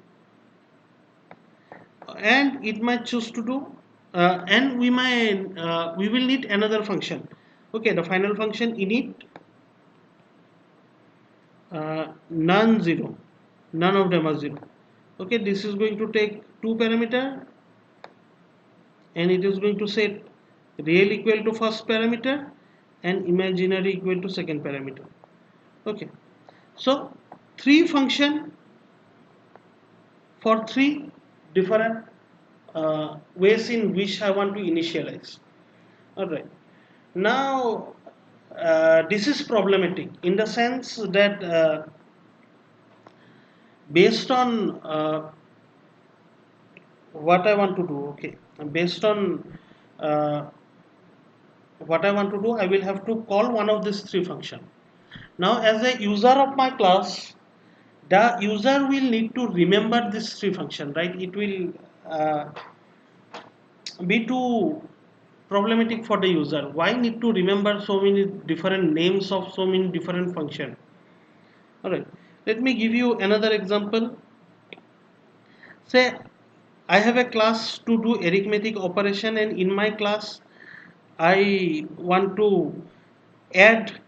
and it might choose to do and we will need another function. Okay, the final function init none 0, none of them are 0. Okay, this is going to take two parameter and it is going to set real equal to first parameter and imaginary equal to second parameter. Okay, so three function for three different ways in which I want to initialize. Alright, now this is problematic in the sense that based on what I want to do, okay, based on uh, what I want to do, I will have to call one of these three function. Now as a user of my class, the user will need to remember this three function, right? It will be too problematic for the user. Why need to remember so many different names of so many different function? Alright, let me give you another example. Say I have a class to do arithmetic operation, and in my class I want to add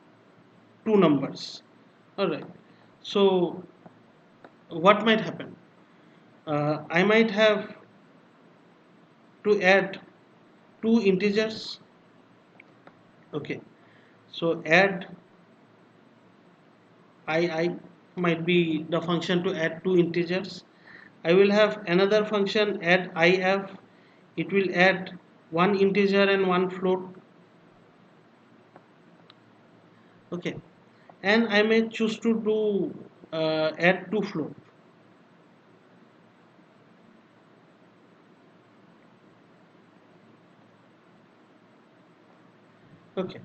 two numbers. Alright, so what might happen? I might have to add two integers. Okay, so add I might be the function to add two integers. I will have another function add if. It will add one integer and one float. Okay, and I may choose to do add two float. Okay,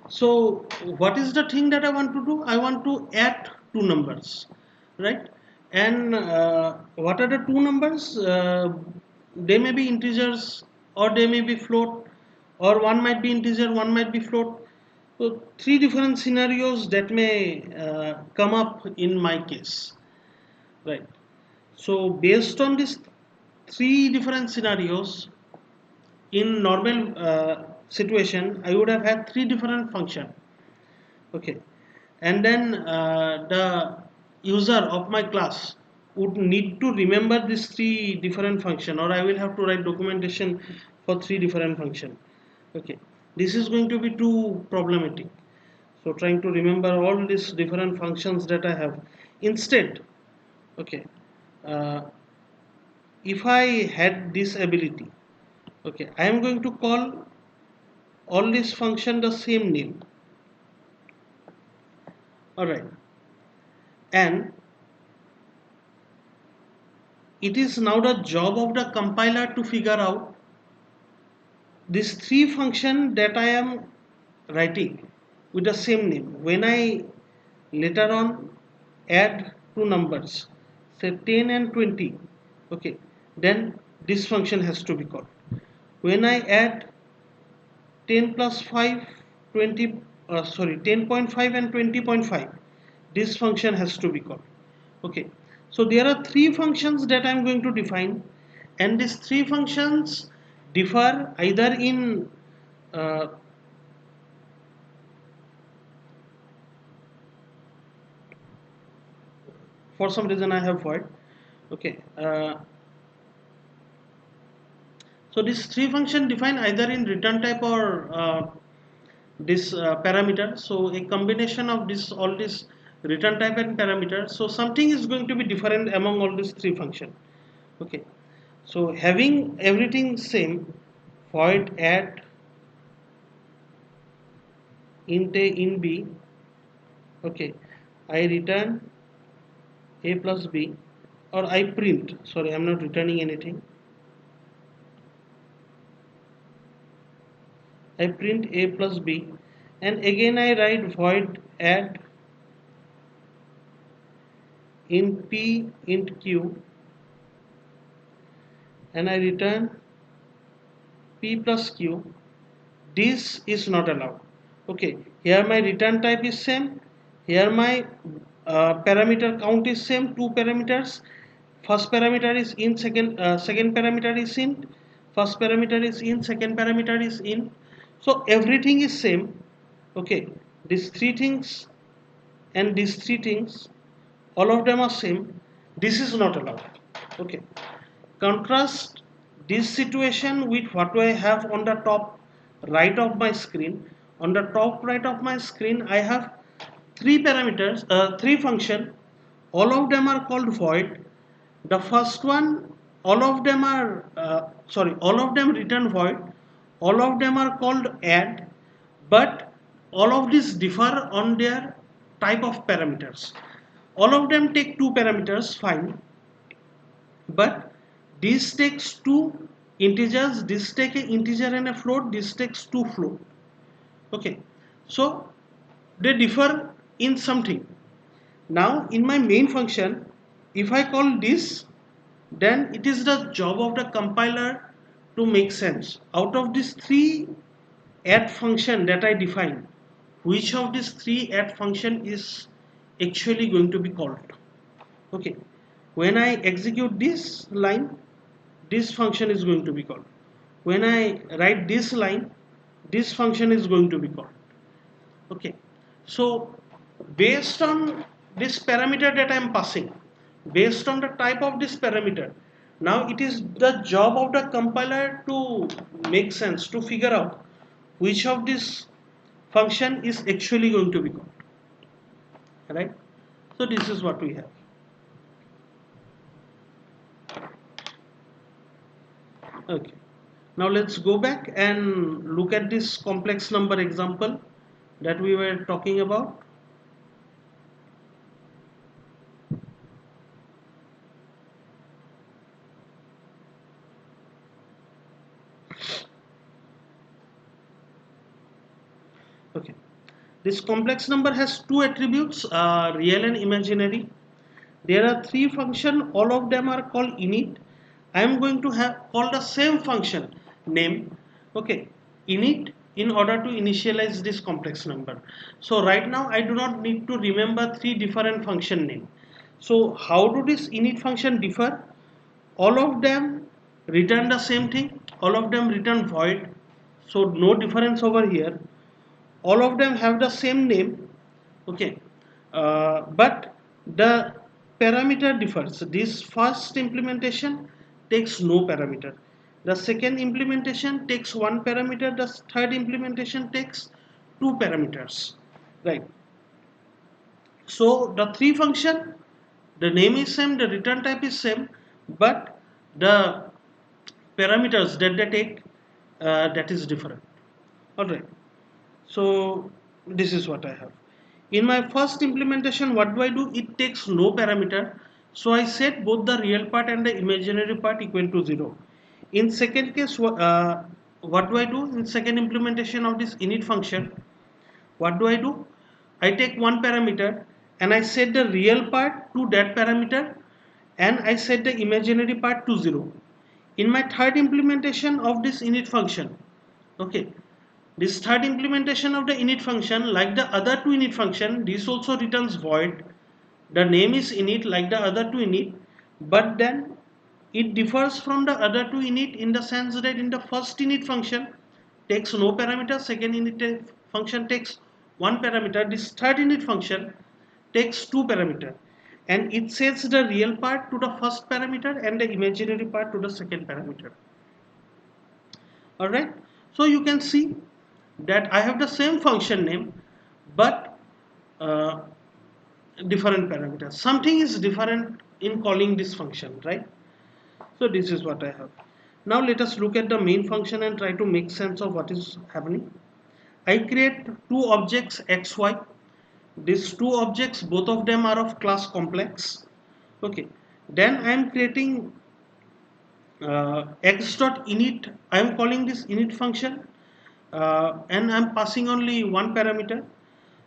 so what is the thing that I want to do? I want to add two numbers, right? And what are the two numbers? They may be integers or they may be float, or one might be integer, one might be float. So three different scenarios that may come up in my case, right? So based on these three different scenarios, in normal situation, I would have had three different function. Okay, and then the user of my class would need to remember these three different function, or I will have to write documentation for three different function. Okay, this is going to be too problematic. So trying to remember all these different functions that I have, instead, okay, uh, if I had this ability, okay, I am going to call all these function the same name. All right, and it is now the job of the compiler to figure out these three function that I am writing with the same name. When I later on add two numbers, say 10 and 20, okay, then this function has to be called. When I add 10 plus 5, 20, 10.5 and 20.5, this function has to be called. Okay, so there are three functions that I'm going to define, and these three functions differ either in uh, for some reason I have void. Okay, so these three function define either in return type or this parameter. So a combination of this all this return type and parameter, so something is going to be different among all these three function. Okay, so having everything same, void add int a in b, okay, I return a plus b, or I print, sorry, I'm not returning anything. I print a plus b, and again I write void add int p int q, and I return p plus q. This is not allowed. Okay, here my return type is same, here my parameter count is same, two parameters. First parameter is in, second parameter is in, first parameter is in, second parameter is in. So everything is same. Okay, these three things and these three things, all of them are same. This is not allowed. Okay, contrast this situation with what I have on the top right of my screen. On the top right of my screen I have three parameters, three function. All of them are called void. The first one, all of them are all of them return void. All of them are called add, but all of these differ on their type of parameters. All of them take two parameters, fine, but this takes two integers, this take an integer and a float, this takes two float. Okay, so they differ in something. Now in my main function, if I call this, then it is the job of the compiler to make sense out of these three add function that I define, which of these three add function is actually going to be called. Okay, when I execute this line, this function is going to be called. When I write this line, this function is going to be called. Okay, so based on this parameter that I am passing, based on the type of this parameter, now it is the job of the compiler to make sense, to figure out which of this function is actually going to be called, right? So this is what we have. Okay, now let's go back and look at this complex number example that we were talking about. Okay, this complex number has two attributes, real and imaginary. There are three functions, all of them are called init. I am going to have call the same function name, okay, init, in order to initialize this complex number. So right now I do not need to remember three different function name. So how do this init function differ? All of them return the same thing, all of them return void, so no difference over here. All of them have the same name, okay, but the parameter differs. This first implementation takes no parameter, the second implementation takes one parameter, the third implementation takes two parameters, right? So the three function, the name is same, the return type is same, but the parameters that they take, that is different. All right, so this is what I have. In my first implementation, what do I do? It takes no parameter, so I set both the real part and the imaginary part equal to 0. In second case, what do I do? In second implementation of this init function, what do I do? I take one parameter and I set the real part to that parameter, and I set the imaginary part to 0. In my third implementation of this init function, okay, this third implementation of the init function, like the other two init function, this also returns void. The name is init like the other two init, but then it differs from the other two init in the sense that in the first init function takes no parameter, second init function takes one parameter, this third init function takes two parameter, and it sets the real part to the first parameter and the imaginary part to the second parameter. Alright, so you can see that I have the same function name, but uh, different parameters. Something is different in calling this function, right? So this is what I have. Now let us look at the main function and try to make sense of what is happening. I create two objects xy. These two objects, both of them are of class complex. Okay, Then I am creating x dot init. I am calling this init function, and I am passing only one parameter.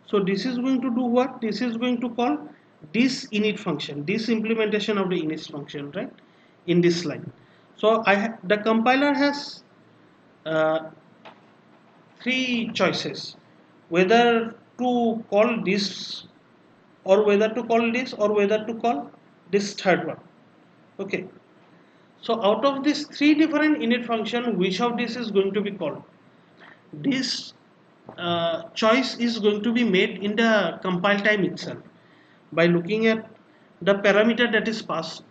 So this is going to do what? This is going to call this init function, this implementation of the init function, right? In this line. So the compiler has uh, three choices: whether to call this, or whether to call this, or whether to call this third one. Okay. So out of these three different init function, which of this is going to be called? This choice is going to be made in the compile time itself by looking at the parameter that is passed.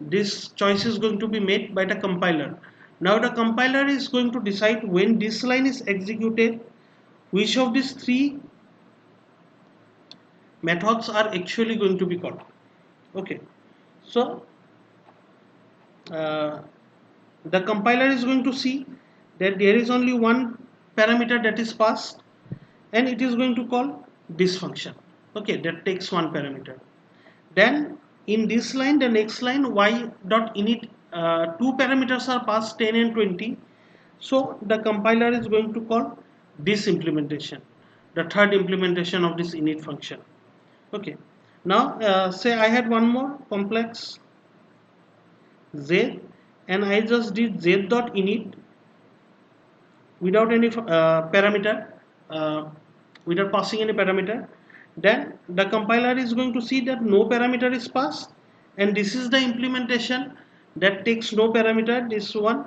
This choice is going to be made by the compiler. Now the compiler is going to decide when this line is executed, which of these three methods are actually going to be called. Okay, so uh, the compiler is going to see that there is only one parameter that is passed, and it is going to call this function. Okay, that takes one parameter. Then in this line, the next line, y dot init, two parameters are passed, 10 and 20. So the compiler is going to call this implementation, the third implementation of this init function. Okay, now say I had one more complex z, and I just did z dot init without any parameter, uh, without passing any parameter. Then the compiler is going to see that no parameter is passed, and this is the implementation that takes no parameter, this one,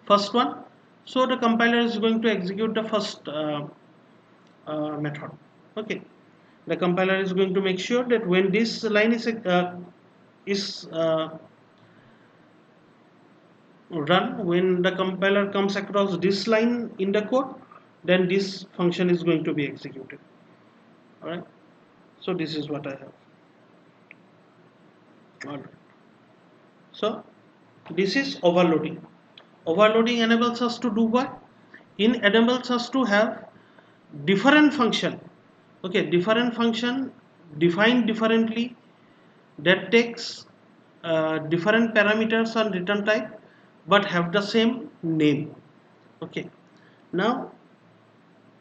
first one. So the compiler is going to execute the first method. Okay, the compiler is going to make sure that when this line is run, when the compiler comes across this line in the code, then this function is going to be executed. All right, so this is what I have. All right, so this is overloading. Overloading enables us to do what? In enables us to have different function. Okay, different function defined differently, that takes different parameters and return type, but have the same name. Okay, now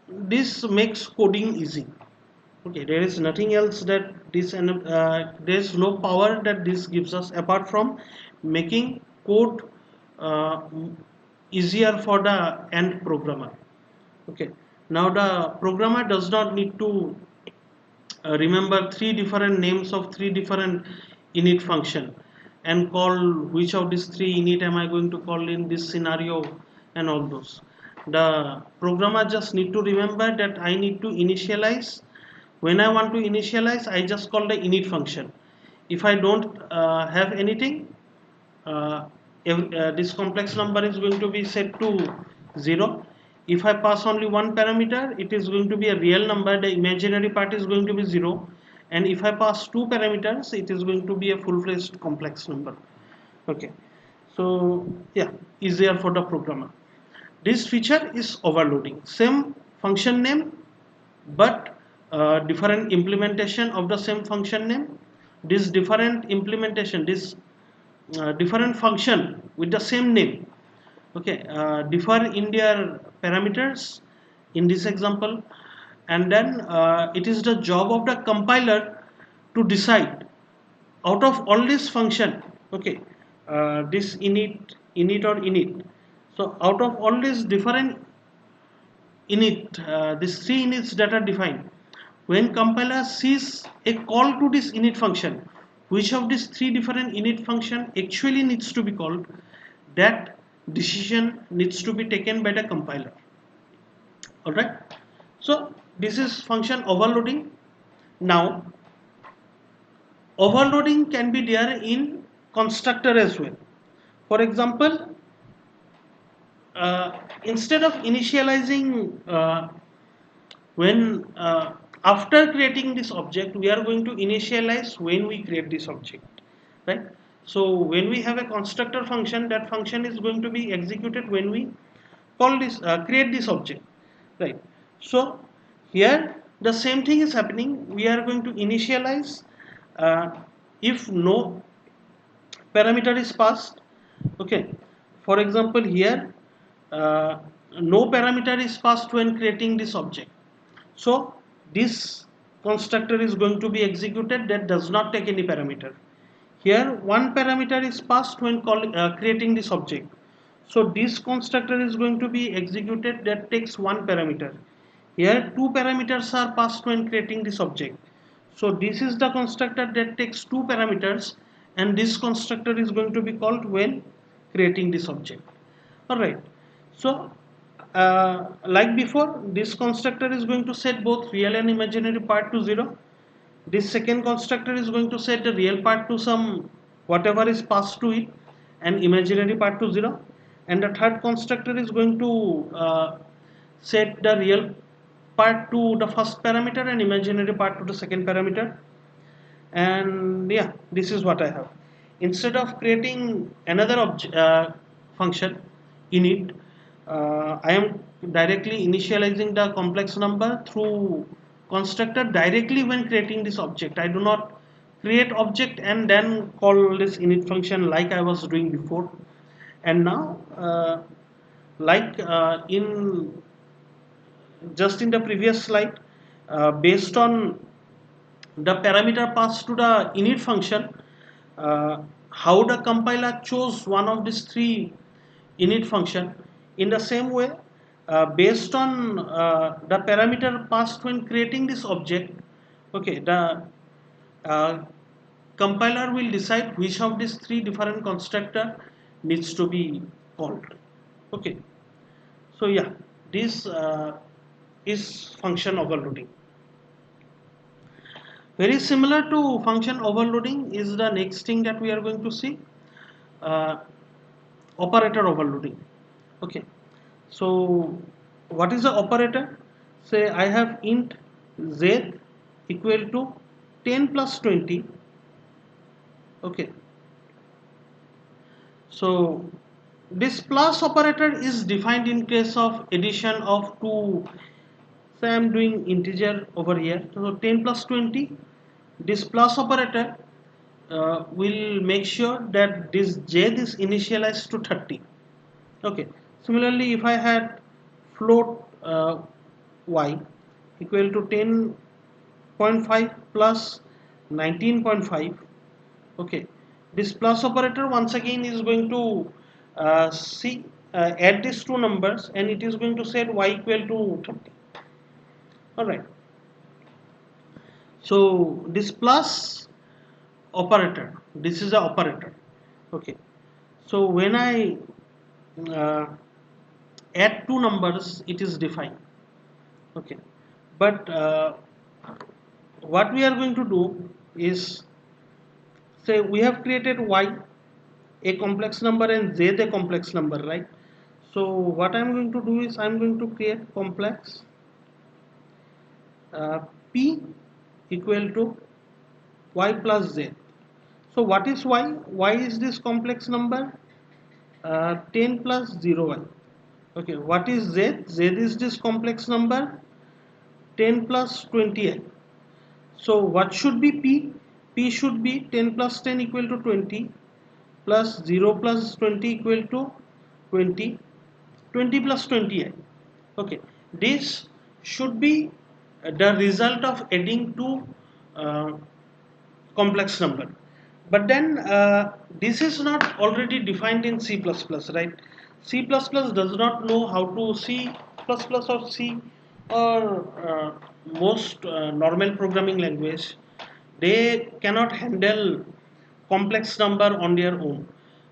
this makes coding easy. Okay, there is nothing else that this, there is no power that this gives us apart from making code uh, easier for the end programmer. Okay, now the programmer does not need to remember three different names of three different init function and call which of these three init am I going to call in this scenario, and all those. The programmer just need to remember that I need to initialize. When I want to initialize, I just call the init function. If I don't have anything, this complex number is going to be set to 0. If I pass only one parameter, it is going to be a real number, the imaginary part is going to be 0. And if I pass two parameters, it is going to be a full-fledged complex number. Okay, so yeah, easier for the programmer. This feature is overloading. Same function name, but different implementation of the same function name. This different implementation, this different function with the same name, okay, differ in their parameters in this example. And then it is the job of the compiler to decide out of all this function. Okay, this init or init. So out of all these different init, these three inits that are defined, when compiler sees a call to this init function, which of these three different init function actually needs to be called, that decision needs to be taken by the compiler. All right, so this is function overloading. Now overloading can be there in constructor as well. For example, instead of initializing, when after creating this object, we are going to initialize when we create this object, right? So when we have a constructor function, that function is going to be executed when we call this, create this object, right? So here the same thing is happening. We are going to initialize uh, if no parameter is passed. Okay, for example here no parameter is passed when creating this object, so this constructor is going to be executed that does not take any parameter. Here one parameter is passed when creating this object, so this constructor is going to be executed that takes one parameter. Here two parameters are passed when creating this object, so this is the constructor that takes two parameters, and this constructor is going to be called when creating this object. Alright, so like before, this constructor is going to set both real and imaginary part to 0. This second constructor is going to set the real part to some whatever is passed to it, and imaginary part to 0. And the third constructor is going to set the real part to the first parameter and imaginary part to the second parameter. And yeah, this is what I have. Instead of creating another function init, I am directly initializing the complex number through constructor directly when creating this object. I do not create object and then call this init function like I was doing before. And now like in just in the previous slide, based on the parameter passed to the init function, how the compiler chose one of these three init function. In the same way, based on the parameter passed when creating this object, okay, the uh, compiler will decide which of these three different constructor needs to be called. Okay, so yeah, this is function overloading. Very similar to function overloading is the next thing that we are going to see, uh, operator overloading. Okay, so what is the operator? Say I have int z equal to 10 plus 20. Okay, so this plus operator is defined in case of addition of two. Say I am doing integer over here, so 10 plus 20. This plus operator will make sure that this j is initialized to 30. Okay, similarly if I had float y equal to 10.5 plus 19.5, okay, this plus operator once again is going to see add these two numbers, and it is going to set y equal to 30. All right, so this plus operator, this is the operator. Okay, so when I uh, add two numbers, it is defined. Okay, but what we are going to do is, say we have created y a complex number and z a complex number, right? So what I'm going to do is I'm going to create complex uh, p equal to y plus z. So what is y? Y is this complex number 10 plus 0y. Okay, what is z? Z is this complex number 10 plus 20i. So what should be p? P should be 10 plus 10 equal to 20 plus 0 plus 20 equal to 20, 20 plus 20i. Okay, this should be the result of adding two uh, complex number. But then this is not already defined in C++, right? C++ does not know how to C++ or C or most normal programming language. They cannot handle complex number on their own,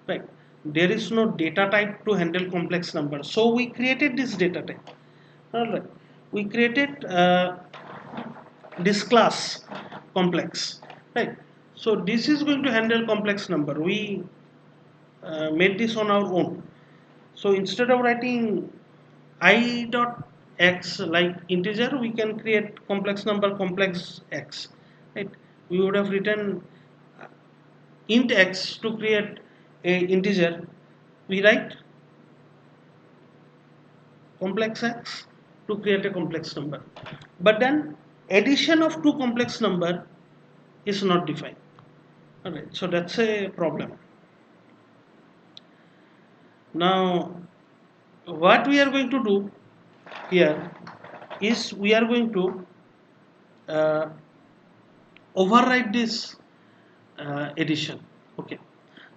right? There is no data type to handle complex number. So we created this data type. All right. We created this class complex, right? So this is going to handle complex number. We made this on our own. So instead of writing I dot x like integer, we can create complex number complex x, right? We would have written int x to create a integer. We write complex x to create a complex number, but then addition of two complex number is not defined. All right, so that's a problem. Now what we are going to do here is we are going to uh, override this addition. Okay,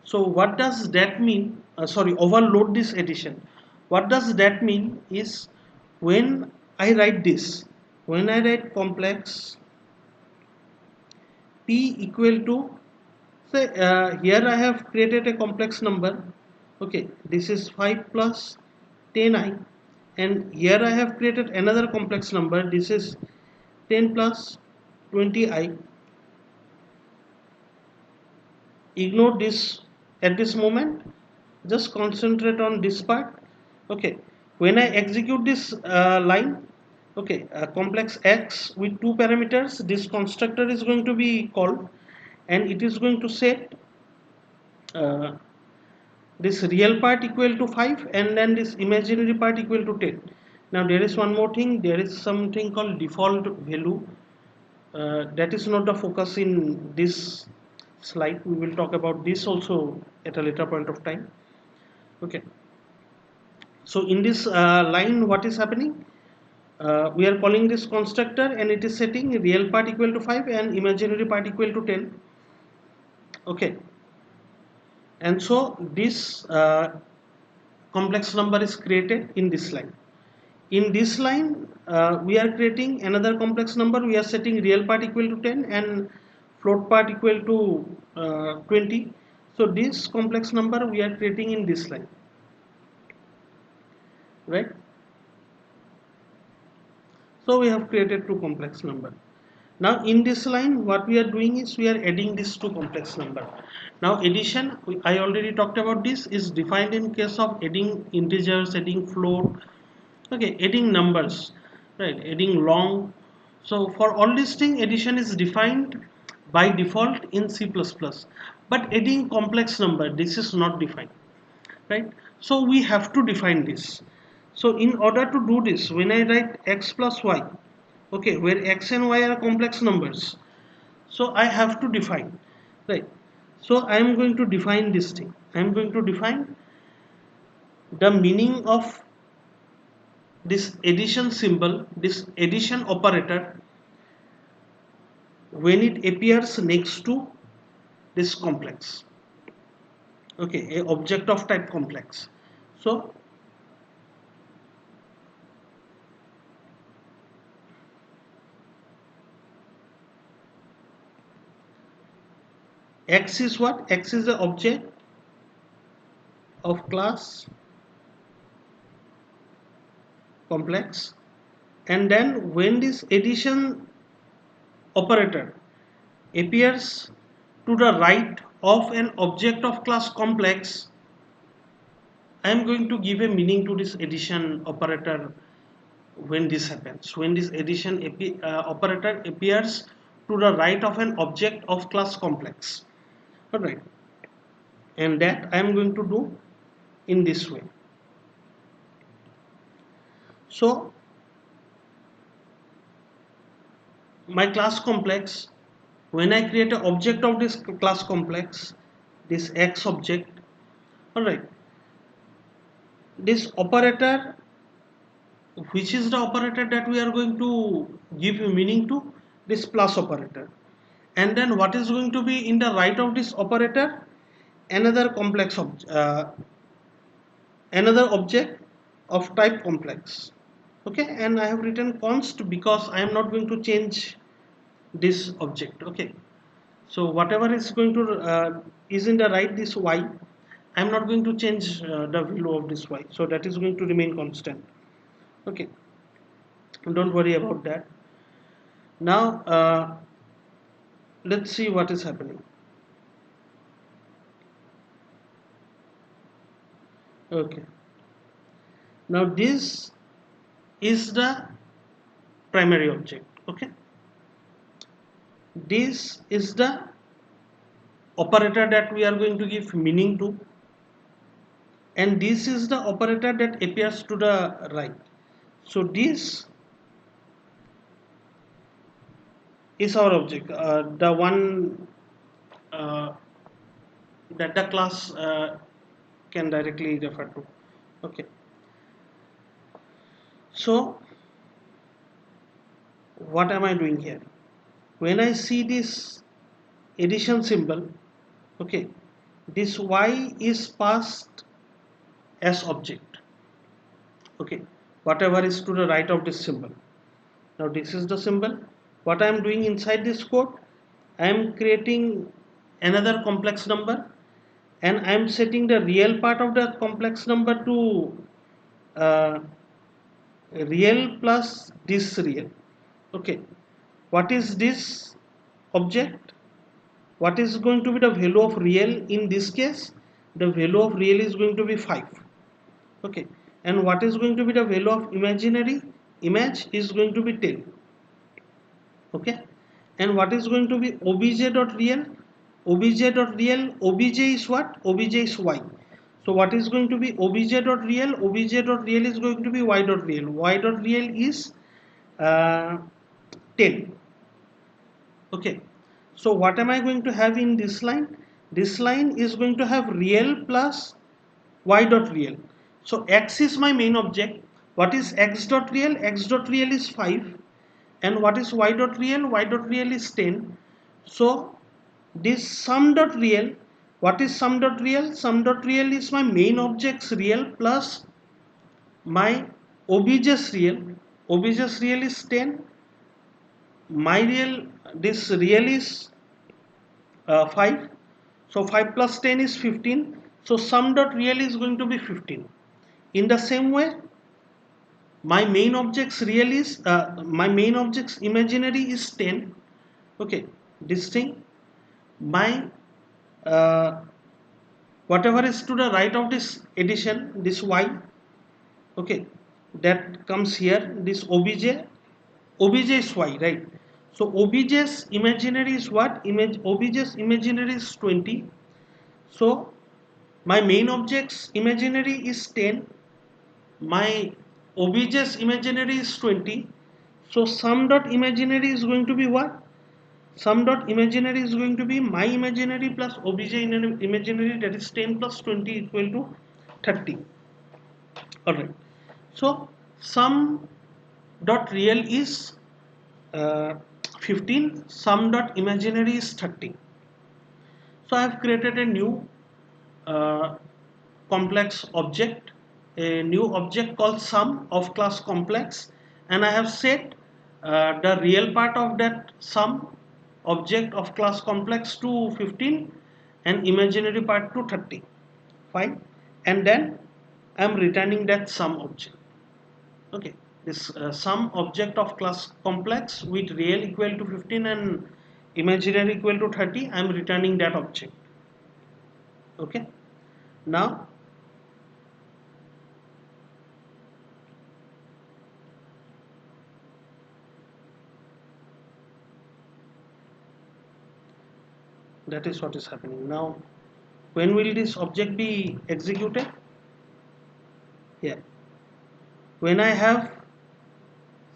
so what does that mean? Sorry, overload this addition. What does that mean is, when I write this, when I write complex p equal to, say, here I have created a complex number. Okay, this is 5 plus 10i, and here I have created another complex number. This is 10 plus 20i. Ignore this at this moment, just concentrate on this part. Okay, when I execute this line, okay, complex x with two parameters, this constructor is going to be called, and it is going to set uh, this real part equal to 5 and then this imaginary part equal to 10. Now there is one more thing, there is something called default value. That is not the focus in this slide. We will talk about this also at a later point of time. Okay, so in this line what is happening, we are calling this constructor and it is setting real part equal to 5 and imaginary part equal to 10. Okay, and so this complex number is created in this line. In this line, we are creating another complex number. We are setting real part equal to 10 and float part equal to 20. So this complex number we are creating in this line, right? So we have created two complex number. Now in this line, what we are doing is we are adding these two complex number. Now addition, I already talked about this, is defined in case of adding integers, adding float, okay, adding numbers, right, adding long. So for all these things, addition is defined by default in C++, but adding complex number, this is not defined, right? So we have to define this. So in order to do this, when I write x plus y, okay, where x and y are complex numbers, so I have to define, right? So I am going to define this thing. I am going to define the meaning of this addition symbol, this addition operator, when it appears next to this complex. Okay, a object of type complex. So x is what? X is the object of class complex, and then when this addition operator appears to the right of an object of class complex, I am going to give a meaning to this addition operator. When this happens, when this addition operator appears to the right of an object of class complex, all right, and that I am going to do in this way. So my class complex, when I create an object of this class complex, this x object, all right, this operator, which is the operator that we are going to give meaning to, this plus operator, and then what is going to be in the right of this operator, another complex another object of type complex. Okay, and I have written const because I am not going to change this object. Okay, so whatever is going to is in the right, this y, I am not going to change the value of this y, so that is going to remain constant. Okay, don't worry about that. Now let's see what is happening. Okay, now this is the primary object. Okay, this is the operator that we are going to give meaning to, and this is the operator that appears to the right. So this is our object, the one uh, that the class can directly refer to. Okay, so what am I doing here? When I see this addition symbol, okay, this y is passed as object, okay, whatever is to the right of this symbol. Now this is the symbol. What I am doing inside this code, I am creating another complex number, and I am setting the real part of the complex number to uh, real plus this real. Okay, what is this object? What is going to be the value of real in this case? The value of real is going to be 5. Okay, and what is going to be the value of imaginary image is going to be 10. Okay, and what is going to be obj.real? Obj.real, obj is what? Obj is y. So what is going to be obj.real? Obj.real is going to be y.real. Y.real is uh, 10. Okay, so what am I going to have in this line? This line is going to have real plus y dot real. So x is my main object. What is x dot real? X dot real is 5. And what is y dot real? Y dot real is 10. So this sum dot real, what is sum dot real? Sum dot real is my main object's real plus my obj's real. Obj's real is 10. My real, this real is 5. So 5 plus 10 is 15. So sum dot real is going to be 15. In the same way, my main object's real is my main object's imaginary is 10. Okay, this thing, my uh, whatever is to the right of this addition, this y, okay, that comes here, this obj is y, right? So obj's imaginary is what? Obj's imaginary is 20. So my main object's imaginary is 10. My obj's imaginary is 20. So sum dot imaginary is going to be what? Sum dot imaginary is going to be my imaginary plus obj imaginary, that is 10 plus 20 equal to 30. Alright. So sum dot real is uh, 15, sum dot imaginary is 30. So I have created a new uh, complex object, a new object called sum of class complex, and I have set the real part of that sum object of class complex to 15 and imaginary part to 30. Fine, and then I am returning that sum object. Okay, this sum object of class complex with real equal to 15 and imaginary equal to 30, I am returning that object. Okay, now that is what is happening. Now when will this object be executed? Yeah, when I have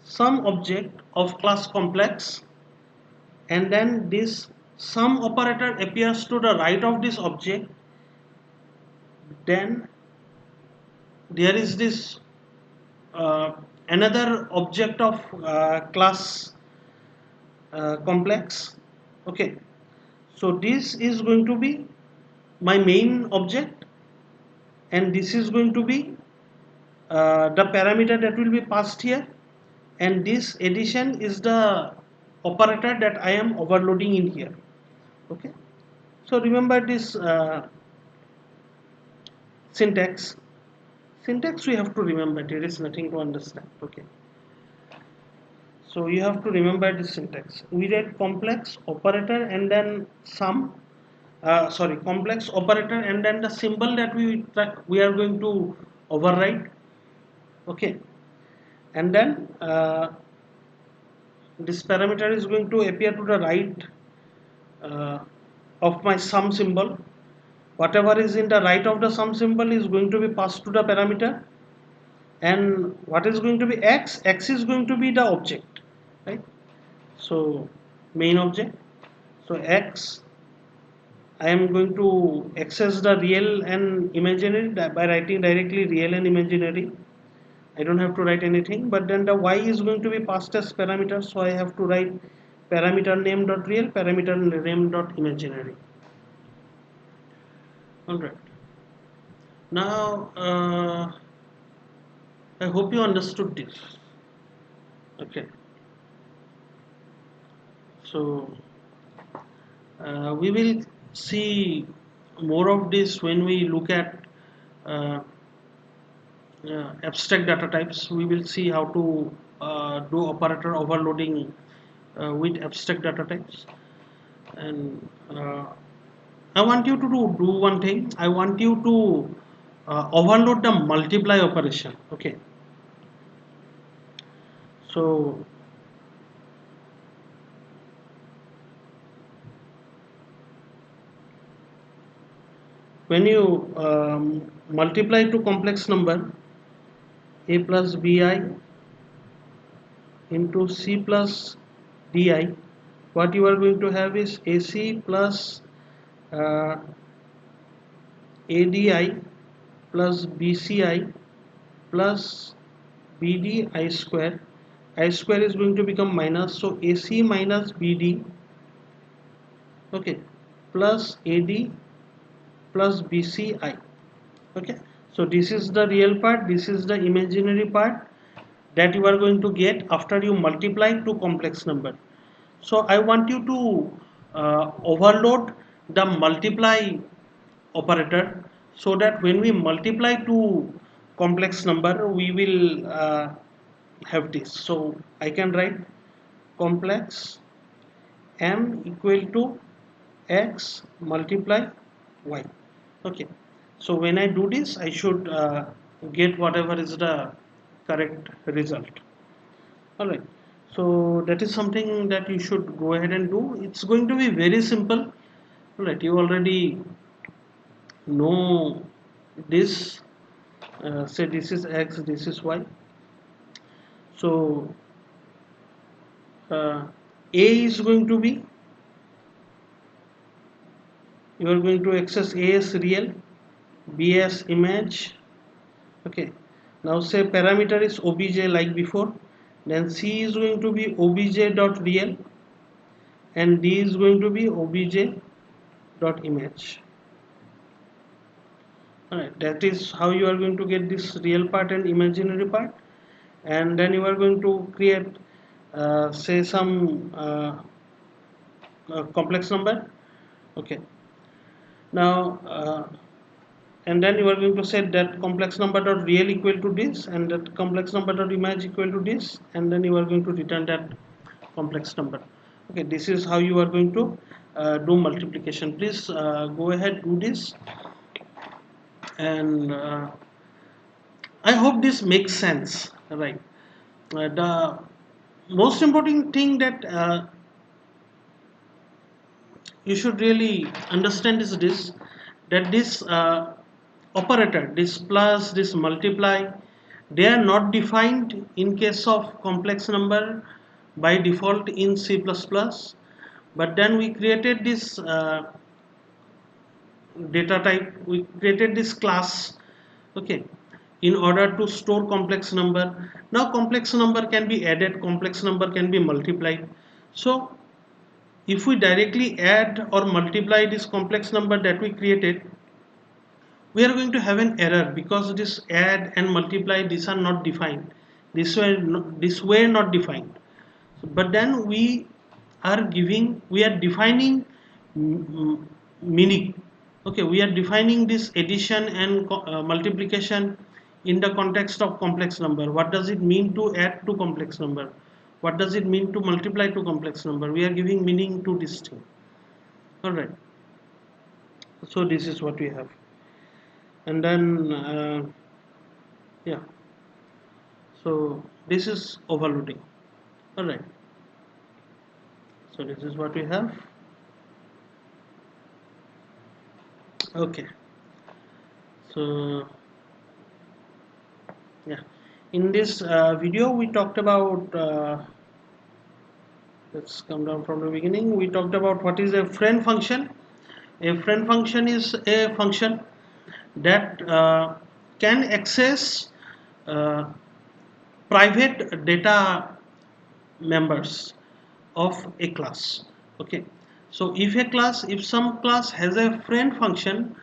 some object of class complex and then this sum operator appears to the right of this object, then there is this another object of class complex. Okay, so this is going to be my main object, and this is going to be the parameter that will be passed here, and this addition is the operator that I am overloading in here. Okay, so remember this syntax we have to remember, there is nothing to understand. Okay, so you have to remember this syntax. We read complex operator and then sum, complex operator and then the symbol that we are going to override. Okay, and then this parameter is going to appear to the right uh, of my sum symbol. Whatever is in the right of the sum symbol is going to be passed to the parameter, and what is going to be x is going to be the object, right? So main object, so x I am going to access the real and imaginary by writing directly real and imaginary. I don't have to write anything, but then the y is going to be passed as parameter, so I have to write parameter name dot real, parameter name dot imaginary. All right. Now, I hope you understood this. Okay. So we will see more of this when we look at uh, abstract data types. We will see how to do operator overloading with abstract data types. And I want you to do one thing. I want you to overload the multiply operation. Okay. So when you multiply to complex number a plus bi into c plus di, what you are going to have is ac plus uh, ADI plus BCI plus BDI square. I square is going to become minus, so AC minus BD, okay, plus AD plus BCI. Okay, so this is the real part, this is the imaginary part that you are going to get after you multiply two complex number. So I want you to overload the multiply operator, so that when we multiply two complex number we will have this. So I can write complex m equal to x multiply y. Okay, so when I do this I should get whatever is the correct result. All right, so that is something that you should go ahead and do. It's going to be very simple. All right, you already know this. Say this is x, this is y. So a is going to be, you are going to access a as real, b as image. Okay, now say parameter is obj like before, then c is going to be obj dot real and d is going to be obj dot image. Alright, that is how you are going to get this real part and imaginary part. And then you are going to create say some complex number. Okay, now and then you are going to set that complex number dot real equal to this and that complex number dot image equal to this, and then you are going to return that complex number. Okay, this is how you are going to do multiplication. Please go ahead, do this. And I hope this makes sense, right? The most important thing that you should really understand is this, that this operator, this plus, this multiply, they are not defined in case of complex number by default in C++, but then we created this data type, we created this class, okay, in order to store complex number. Now complex number can be added, complex number can be multiplied. So if we directly add or multiply this complex number that we created, we are going to have an error, because this add and multiply, these are not defined, this way not defined. But then we are defining meaning. Okay, we are defining this addition and multiplication in the context of complex number. What does it mean to add to complex number? What does it mean to multiply to complex number? We are giving meaning to this thing. All right, so this is what we have. And then yeah, so this is overloading. All right, so this is what we have. Okay, so yeah, in this video we talked about let's come down from the beginning. We talked about what is a friend function, A friend function is a function that can access uh, private data members of a class. Okay, so if some class has a friend function,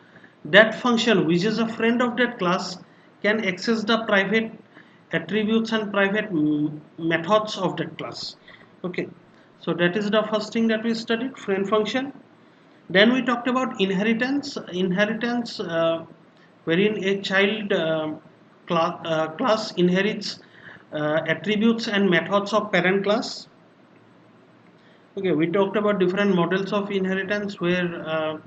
that function which is a friend of that class can access the private attributes and private methods of that class. Okay, so that is the first thing that we studied, friend function. Then we talked about inheritance, wherein a child class inherits attributes and methods of parent class. Okay, we talked about different models of inheritance where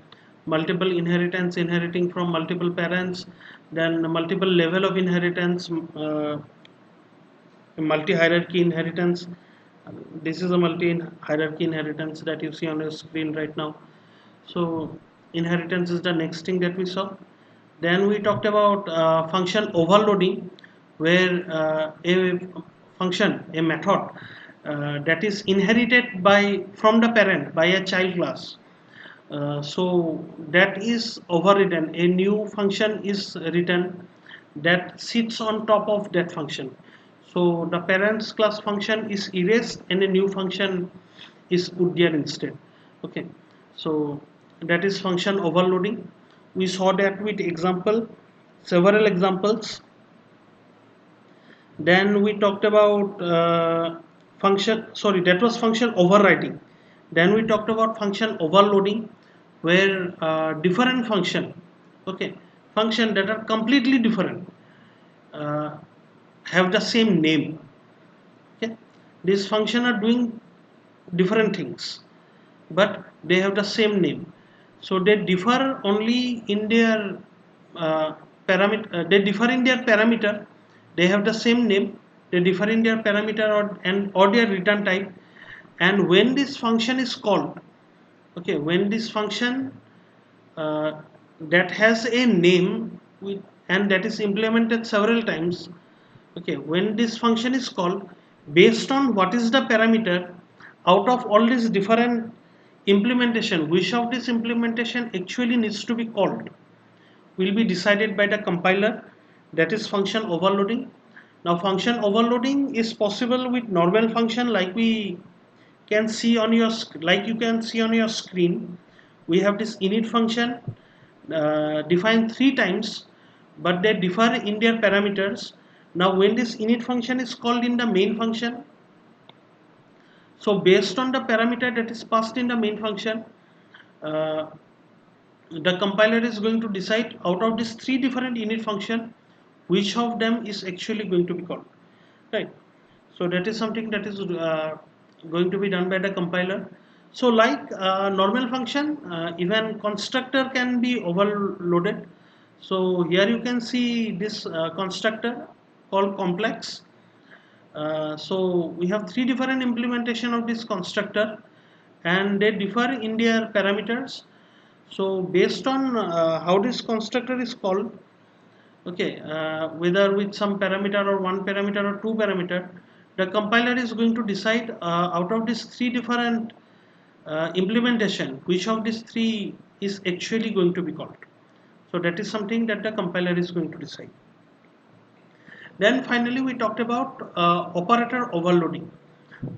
multiple inheritance, inheriting from multiple parents, then multiple level of inheritance, multi-hierarchy inheritance. This is a multi-hierarchy inheritance that you see on your screen right now. So inheritance is the next thing that we saw. Then we talked about function overloading, where a function, a method that is inherited by from the parent by a child class. So that is overridden. A new function is written that sits on top of that function. So the parents class function is erased and a new function is put there instead. Okay, so that is function overloading. We saw that with several examples. Then we talked about that was function overriding. Then we talked about function overloading, where different okay, function that are completely different, uh, have the same name. Okay, these function are doing different things, but they have the same name. So they differ only in their parameter. They differ in their parameter. They have the same name. They differ in their parameter or their return type. And when this function is called, okay, when this function uh, that has a name and that is implemented several times, okay, when this function is called, based on what is the parameter out of all these different implementation, which of this implementation actually needs to be called will be decided by the compiler. That is function overloading. Now function overloading is possible with normal function, like we can see on your like you can see on your screen. We have this init function defined 3 times, but they differ in their parameters. Now when this init function is called in the main function, so based on the parameter that is passed in the main function, uh, the compiler is going to decide out of these 3 different init function which of them is actually going to be called, right? So that is something that is going to be done by the compiler. So like normal function, even constructor can be overloaded. So here you can see this constructor called complex. So we have 3 different implementation of this constructor, and they differ in their parameters. So based on how this constructor is called, okay, whether with some parameter or one parameter or two parameter, the compiler is going to decide out of these 3 different implementation which of these 3 is actually going to be called. So that is something that the compiler is going to decide. Then finally we talked about operator overloading,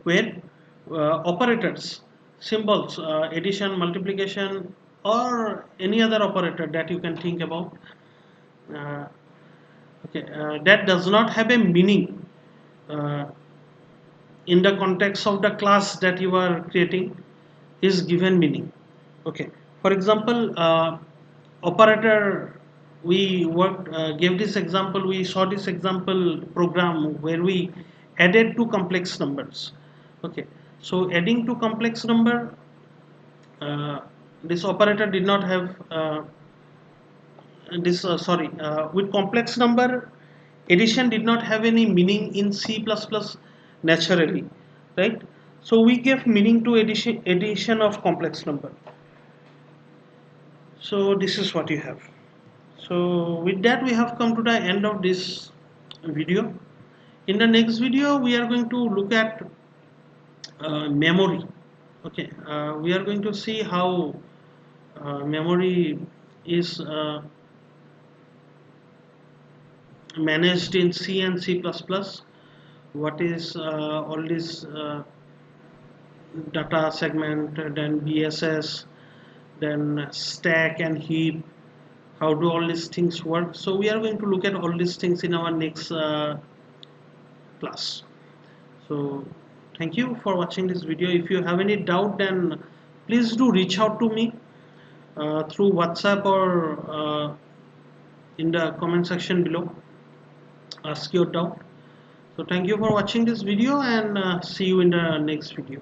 where operators, symbols, addition, multiplication, or any other operator that you can think about, uh, okay, that does not have a meaning uh, in the context of the class that you are creating, is given meaning. Okay, for example, operator, we worked gave this example, we saw this example program where we added 2 complex numbers. Okay, so adding 2 complex number, uh, this operator did not have this sorry with complex number, addition did not have any meaning in C++ naturally, right? So we gave meaning to addition of complex number. So this is what you have. So with that we have come to the end of this video. In the next video we are going to look at memory. Okay, we are going to see how memory is managed in C and C++. What is all this data segment, then BSS, then stack and heap, how do all these things work. So we are going to look at all these things in our next class. So thank you for watching this video. If you have any doubt, then please do reach out to me through WhatsApp or in the comment section below. Ask your doubt. So thank you for watching this video, and see you in the next video.